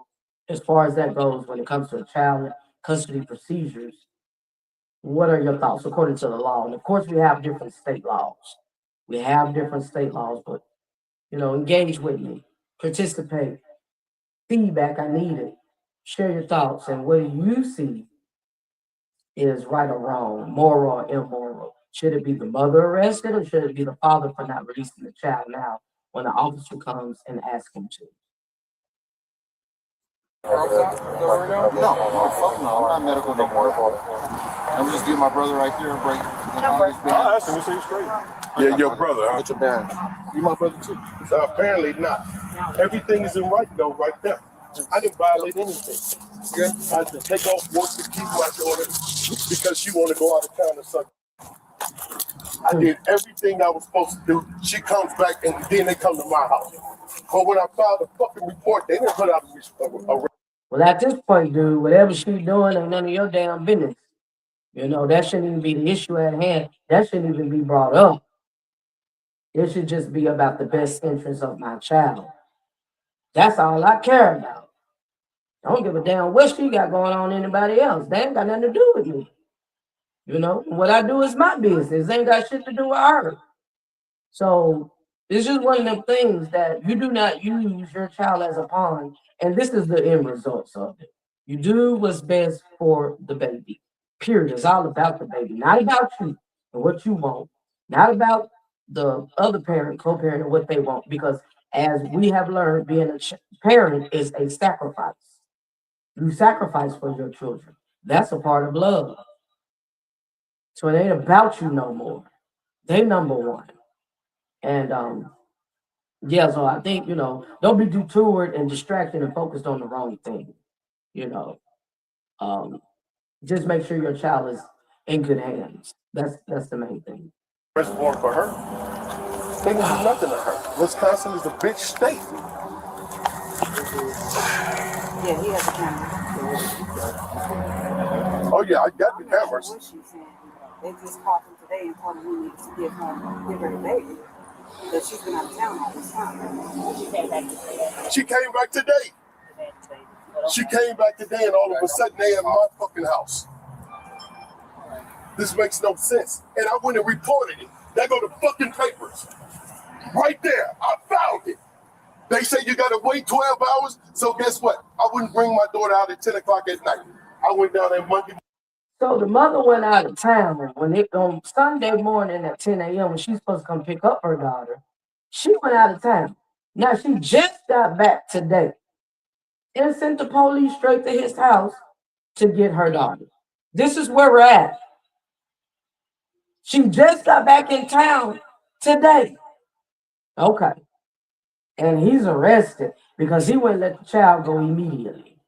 as far as that goes, when it comes to child custody procedures, what are your thoughts according to the law? And of course, we have different state laws. But, engage with me, participate, feedback, I need it. Share your thoughts and what do you see is right or wrong, moral or immoral? Should it be the mother arrested or should it be the father for not releasing the child now when the officer comes and asks him to? No, fuck no, I'm not medical no more. I'm just getting my brother right there and break. I asked him to say straight. Yeah, your brother. What's your band? You my brother too. So apparently not. Everything is in right though, right there. I didn't violate anything. Good. I had to take off work to keep my daughter because she wanted to go out of town or something. I did everything I was supposed to do. She comes back and then they come to my house. But when I filed a fucking report, they didn't put out a Well, at this point, dude, whatever she's doing ain't none of your damn business. That shouldn't even be the issue at hand. That shouldn't even be brought up. It should just be about the best interest of my child. That's all I care about. I don't give a damn what she got going on anybody else. They ain't got nothing to do with me. You know, what I do is my business. Ain't got shit to do with her. So it's just one of them things that you do not use your child as a pawn. And this is the end results of it. You do what's best for the baby. Period. It's all about the baby, not about you and what you want, not about the other parent, co-parent, and what they want. Because as we have learned, being a parent is a sacrifice. You sacrifice for your children. That's a part of love. So it ain't about you no more. They number one. And yeah, so I think, don't be detoured and distracted and focused on the wrong thing. You know. Just make sure your child is in good hands. That's the main thing. Reservoir for her. They didn't do nothing to her. Wisconsin is a bitch state. Yeah, he has a camera. Oh yeah, I got the cameras. They just called him today and told him he needs to give her the baby. That she's been out of town all this time. She came back today. She came back today. She came back today, and all of a sudden they at my fucking house. This makes no sense. And I went and reported it. They go to fucking papers. Right there. I found it. They say you gotta wait 12 hours. So guess what? I wouldn't bring my daughter out at 10 o'clock at night. I went down there Monday. So the mother went out of town on Sunday morning at 10 a.m. when she's supposed to come pick up her daughter. She went out of town. Now she just got back today and sent the police straight to his house to get her daughter. This is where we're at. She just got back in town today. Okay. And he's arrested because he wouldn't let the child go immediately.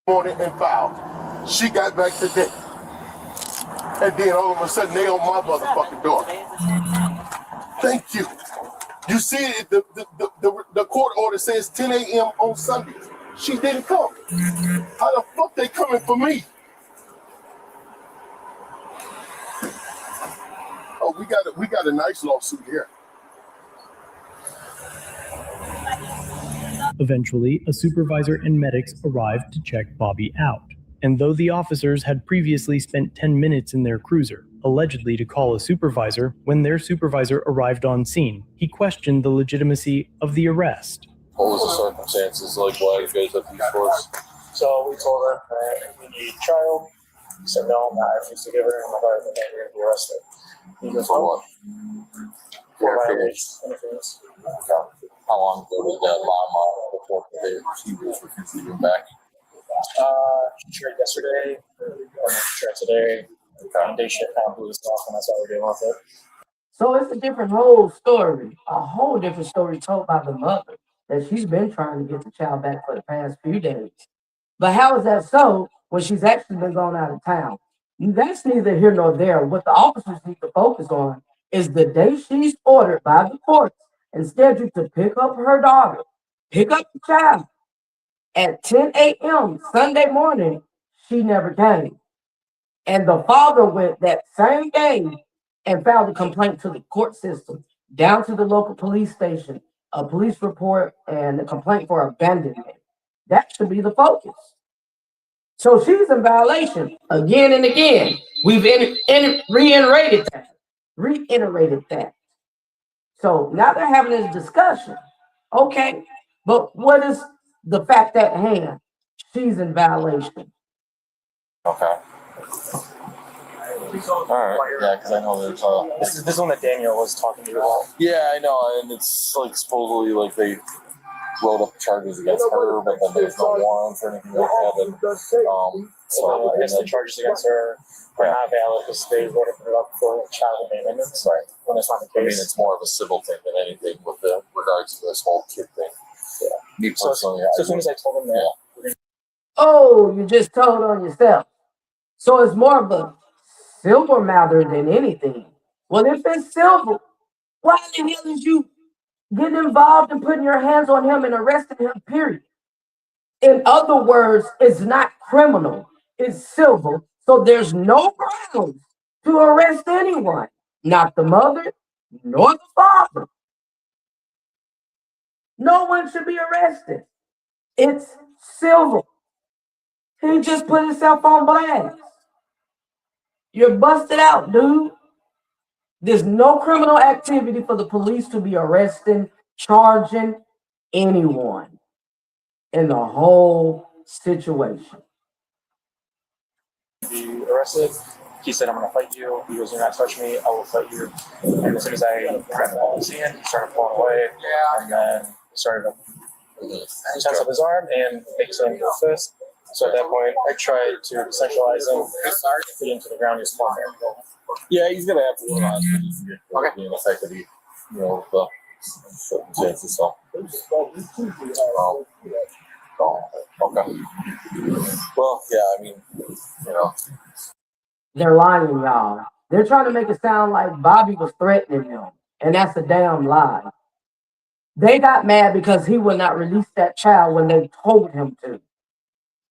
Morning and filed. She got back today. And then all of a sudden they on my motherfucking door. Thank you. You see it, the court order says 10 a.m. on Sunday. She didn't come. How the fuck they coming for me? Oh, we got a nice lawsuit here. Eventually, a supervisor and medics arrived to check Bobby out. And though the officers had previously spent 10 minutes in their cruiser, allegedly to call a supervisor, when their supervisor arrived on scene, he questioned the legitimacy of the arrest. What was the circumstances like? Why you guys have these force? So we told her that we need child. He said no, I refuse to give her, and my daughter think we're going to be arrested. He goes, For what? For violation. How long ago did that mom report that she was refusing to give back? She tried yesterday, she tried today. They shit kind of blew us off, and that's why we're dealing with it. So it's a different whole story, a whole different story told by the mother that she's been trying to get the child back for the past few days. But how is that so when she's actually been gone out of town? That's neither here nor there. What the officers need to focus on is the day she's ordered by the courts and scheduled to pick up her daughter, pick up the child at 10 a.m. Sunday morning, she never came. And the father went that same day and filed a complaint to the court system, down to the local police station, a police report, and a complaint for abandonment. That should be the focus. So she's in violation again and again. We've reiterated that. So now they're having this discussion. Okay, but what is the fact at hand? She's in violation. Okay. All right. Yeah, because I know there's This is one that Daniel was talking to you about. Yeah, I know, and it's like supposedly like they wrote up charges against her, but then there's no warrants or anything like that. And So I guess the charges against her are not valid because they wrote it up for child abandonment. Right. When it's not the I mean, case. it's more of a civil thing than anything with the regards to this whole kid thing. Yeah. Me So personally, as soon as I told him that, Oh, you just told on yourself. So it's more of a silver matter than anything. Well, if it's silver, why the hell is you getting involved and putting your hands on him and arresting him, period? In other words, it's not criminal. It's civil. So there's no grounds to arrest anyone. Not the mother, nor the father. No one should be arrested. It's civil. He just put himself on blast. You're busted out, dude. There's no criminal activity for the police to be arresting, charging anyone in the whole situation. Be arrested. He said, I'm going to fight you. He goes, you're not touching me. I will fight you. And as soon as I grabbed his hand, he started pulling away. And then he started to tense up his arm and make him into a fist. So at that point, I tried to decentralize him, put him to the ground. He's falling there. Yeah, he's gonna have to go on. Okay. The fact that he, the circumstances. So. Okay. Well, yeah. I mean, They're lying, y'all. They're trying to make it sound like Bobby was threatening them, and that's a damn lie. They got mad because he would not release that child when they told him to.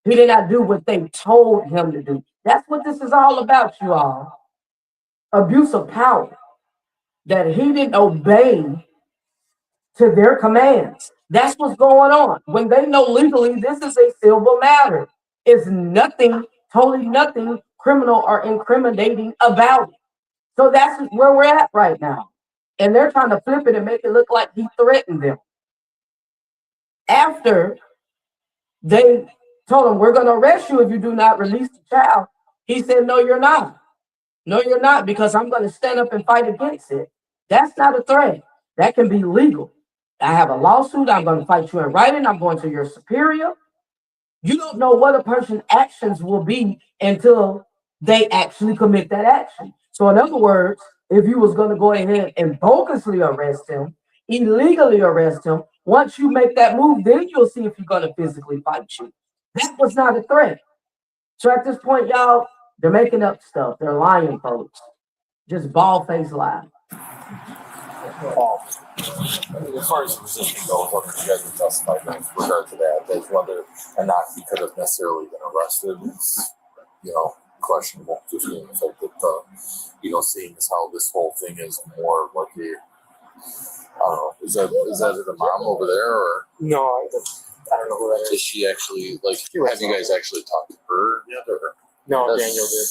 He did not do what they told him to do. That's what this is all about, you all. Abuse of power. That he didn't obey to their commands. That's what's going on. When they know legally this is a civil matter. It's nothing, totally nothing criminal or incriminating about it. So that's where we're at right now. And they're trying to flip it and make it look like he threatened them. After they told him, we're going to arrest you if you do not release the child, he said, no, you're not. No, you're not, because I'm going to stand up and fight against it. That's not a threat. That can be legal. I have a lawsuit. I'm going to fight you in writing. I'm going to your superior. You don't know what a person's actions will be until they actually commit that action. So in other words, if you was going to go ahead and bogusly arrest him, illegally arrest him, once you make that move, then you'll see if you're going to physically fight you. That was not a threat. So at this point, y'all, they're making up stuff. They're lying, folks. Just bald-faced lie. As far as resisting goes, what you guys have testified in regard to that whether or not he could have necessarily been arrested is, questionable. Just in the fact that, seeing as how this whole thing is more like a, I don't know, is that a mom over there or? No, I don't know who that is. Is she actually, have you guys actually talked to her yet or? No, Daniel did.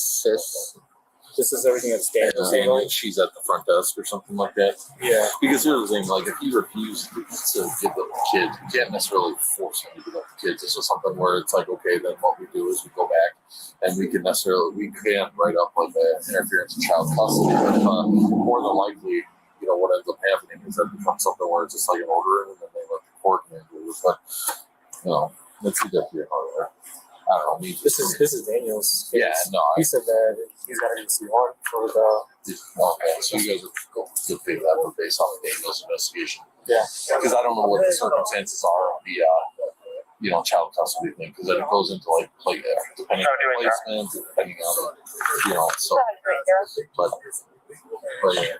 This is everything that's Daniel's saying. And she's at the front desk or something like that. Yeah. Because here's the thing, if you refuse to give up the kid, you can't necessarily force him to give up the kids. This is something where it's like, okay, then what we do is we go back and we can't write up like an interference in child custody. But more than likely, what ends up happening is that it becomes something where it's just like an order and then they let the court handle it. But, let's see that here. I don't know. This is Daniel's case. Yeah, no. He said that he's got an EC1 for the. Okay, so you guys will pick that up based on Daniel's investigation. Yeah. Because I don't know what the circumstances are of the child custody thing. Because then it goes into depending on placement, depending on so. But yeah.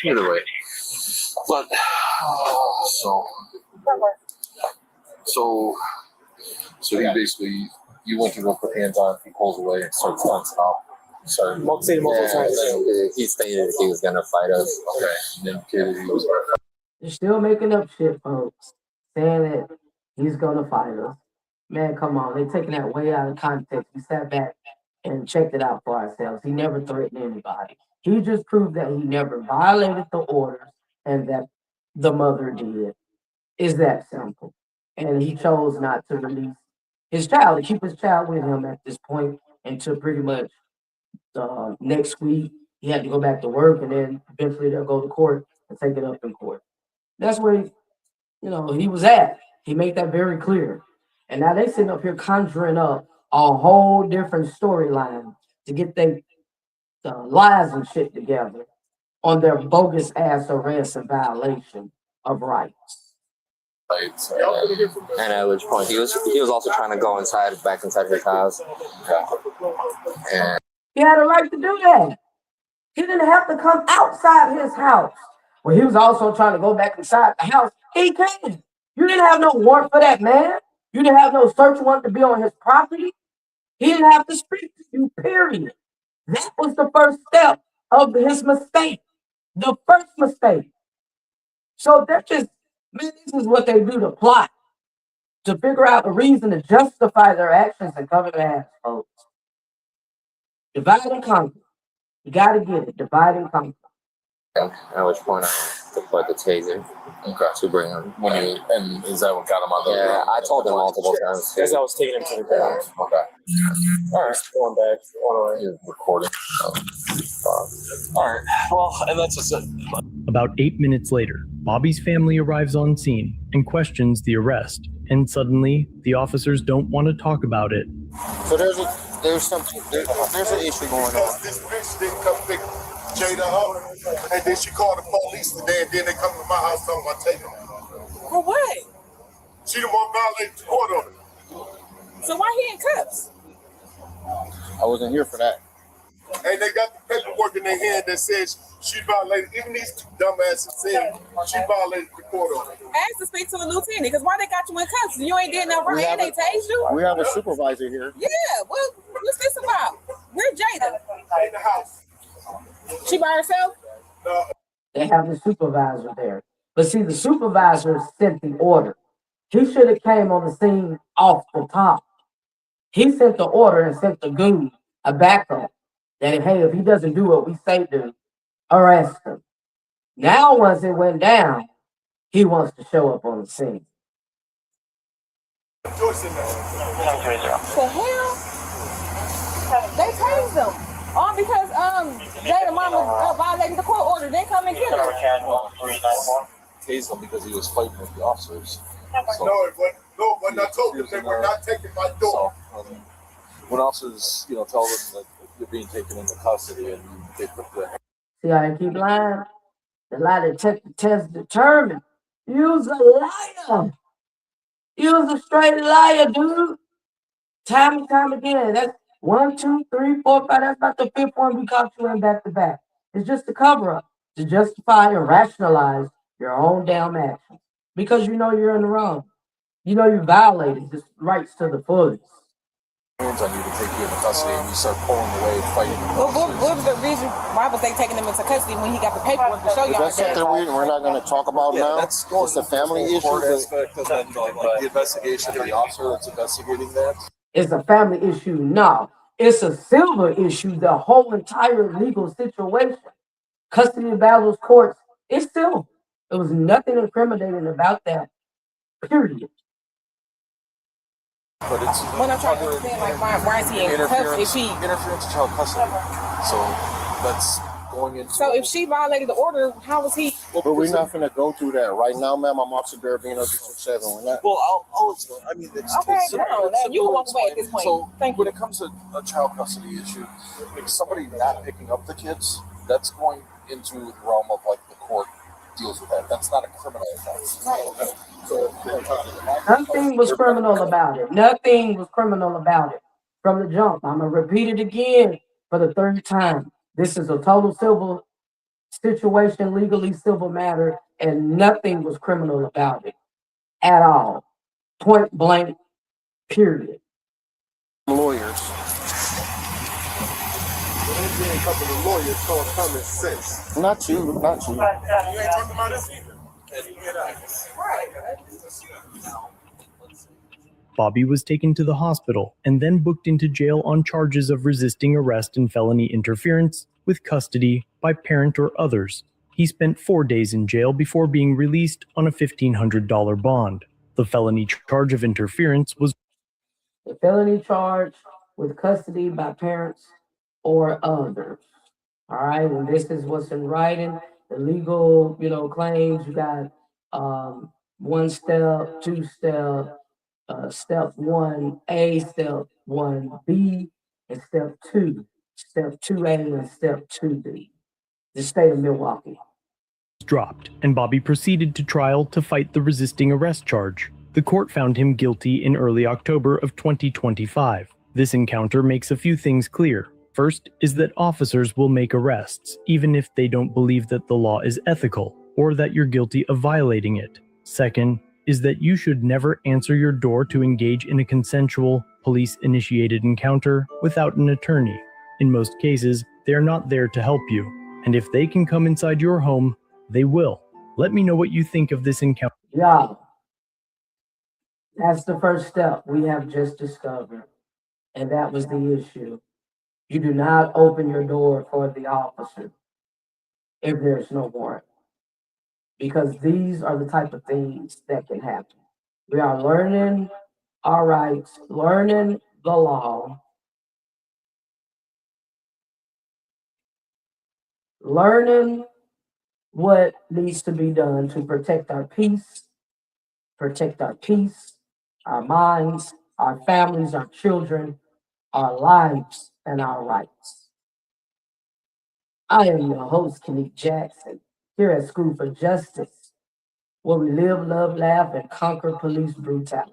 Either way, but so he basically, you went to go put hands on him, he pulls away and starts tensing up. Multiple times. He stated he was gonna fight us. Okay. And then he was They're still making up shit, folks. Saying that he's gonna fight us. Man, come on. They're taking that way out of context. We sat back and checked it out for ourselves. He never threatened anybody. He just proved that he never violated the orders and that the mother did. Is that simple? And he chose not to release his child, to keep his child with him at this point until pretty much next week. He had to go back to work, and then eventually they'll go to court and take it up in court. That's where he was at. He made that very clear. And now they sitting up here conjuring up a whole different storyline to get their lies and shit together on their bogus ass arrest and violation of rights. And at which point he was also trying to go back inside his house. And he had a right to do that. He didn't have to come outside his house. Well, he was also trying to go back inside the house. He can. You didn't have no warrant for that man. You didn't have no search warrant to be on his property. He didn't have to speak to you, period. That was the first step of his mistake. The first mistake. So they're just Man, this is what they do to plot, to figure out a reason to justify their actions and cover their ass, folks. Divide and conquer. You gotta get it. Divide and conquer. At which point I deployed the taser to bring him. And is that what got him on the Yeah, I told him multiple times. As I was taking him to the ground. Okay. All right, going back. All right. You're recording. All right. Well, and that's just it. About 8 minutes later, Bobby's family arrives on scene and questions the arrest. And suddenly, the officers don't want to talk about it. So there's an issue going on. This bitch didn't come pick Jada up, and then she called the police today, and then they come to my house talking about taking her. For what? She the one violated the court order. So why he in cuffs? I wasn't here for that. And they got the paperwork in their hand that says she violated, even these dumbasses said she violated the court order. Ask to speak to the lieutenant, because why they got you in cuffs? You ain't did nothing right, and they tased you? We have a supervisor here. Yeah, well, what's this about? Where's Jada? In the house. She by herself? No. They have the supervisor there. But see, the supervisor sent the order. He should have came on the scene off the top. He sent the order and sent the goon a backup. That, hey, if he doesn't do what we say do, arrest him. Now, once it went down, he wants to show up on the scene. Joyce in there. The hell? They tased them. All because Jada mama violated the court order. They come and kill her. Tased him because he was fighting with the officers. So, No, when I told them they were not taking my door. so when officers, tell them that you're being taken into custody and they put the See how they keep lying? The lie detector test determined. You's a liar. You's a straight liar, dude. Time and time again. That's 1, 2, 3, 4, 5. That's about the fifth one we caught you in back to back. It's just a cover up to justify and rationalize your own damn actions. Because you know you're in the wrong. You know you violated this rights to the fullest. hands on you to take you into custody and you start pulling away, fighting. What was the reason? Why was they taking him into custody when he got the paperwork to show y'all That's something we're not going to talk about now. That's going It's a family to the court issue. aspect, and then the investigation of the officer that's investigating that. It's a family issue. No, it's a civil issue. The whole entire legal situation, custody battles, courts, it's civil. There was nothing incriminating about that. Period. But it's When I'm trying to understand, like, why is he in cuffs? If he, interference with child custody. So that's going into. so if she violated the order, how was he? But we're not going to go through that right now, ma'am. I'm Officer Barabino, District 7. We're not. Well, I'll explain. I mean, it's Okay, simple. no, It's you can simple walk to away at explain. this point. So Thank when it comes to a child custody issue, like somebody not picking up the kids, that's going into the realm of like the court deals with that. That's not a criminal offense. Okay. So Nothing was criminal about it. Nothing was criminal about it from the jump. I'm going to repeat it again for the third time. This is a total civil situation, legally civil matter, and nothing was criminal about it at all. Point blank, period. Lawyers. A couple of lawyers called common sense. Not you. Not you. You ain't talking about us either. Bobby was taken to the hospital and then booked into jail on charges of resisting arrest and felony interference with custody by parent or others. He spent 4 days in jail before being released on a $1,500 bond. The felony charge of interference was The felony charge with custody by parents or others. All right, and this is what's in writing. The legal, claims. You got 1 step, 2 step, step 1A, step 1B, and step 2, step 2A, and step 2B. The state of Milwaukee. dropped, and Bobby proceeded to trial to fight the resisting arrest charge. The court found him guilty in early October of 2025. This encounter makes a few things clear. First is that officers will make arrests, even if they don't believe that the law is ethical, or that you're guilty of violating it. Second is that you should never answer your door to engage in a consensual, police-initiated encounter without an attorney. In most cases, they are not there to help you, and if they can come inside your home, they will. Let me know what you think of this encounter. Y'all, that's the first step we have just discovered. And that was the issue. You do not open your door for the officer if there's no warrant. Because these are the type of things that can happen. We are learning our rights, learning the law, learning what needs to be done to protect our peace, our minds, our families, our children, our lives, and our rights. I am your host, Kenneth Jackson, here at School for Justice, where we live, love, laugh, and conquer police brutality.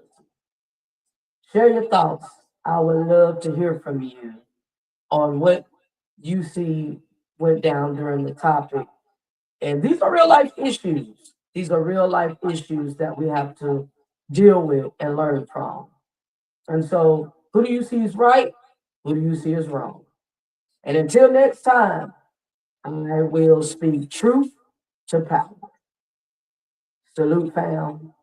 Share your thoughts. I would love to hear from you on what you see went down during the topic. And these are real life issues. These are real life issues that we have to deal with and learn from. And so, who do you see is right? Who do you see is wrong? And until next time, I will speak truth to power. Salute, fam.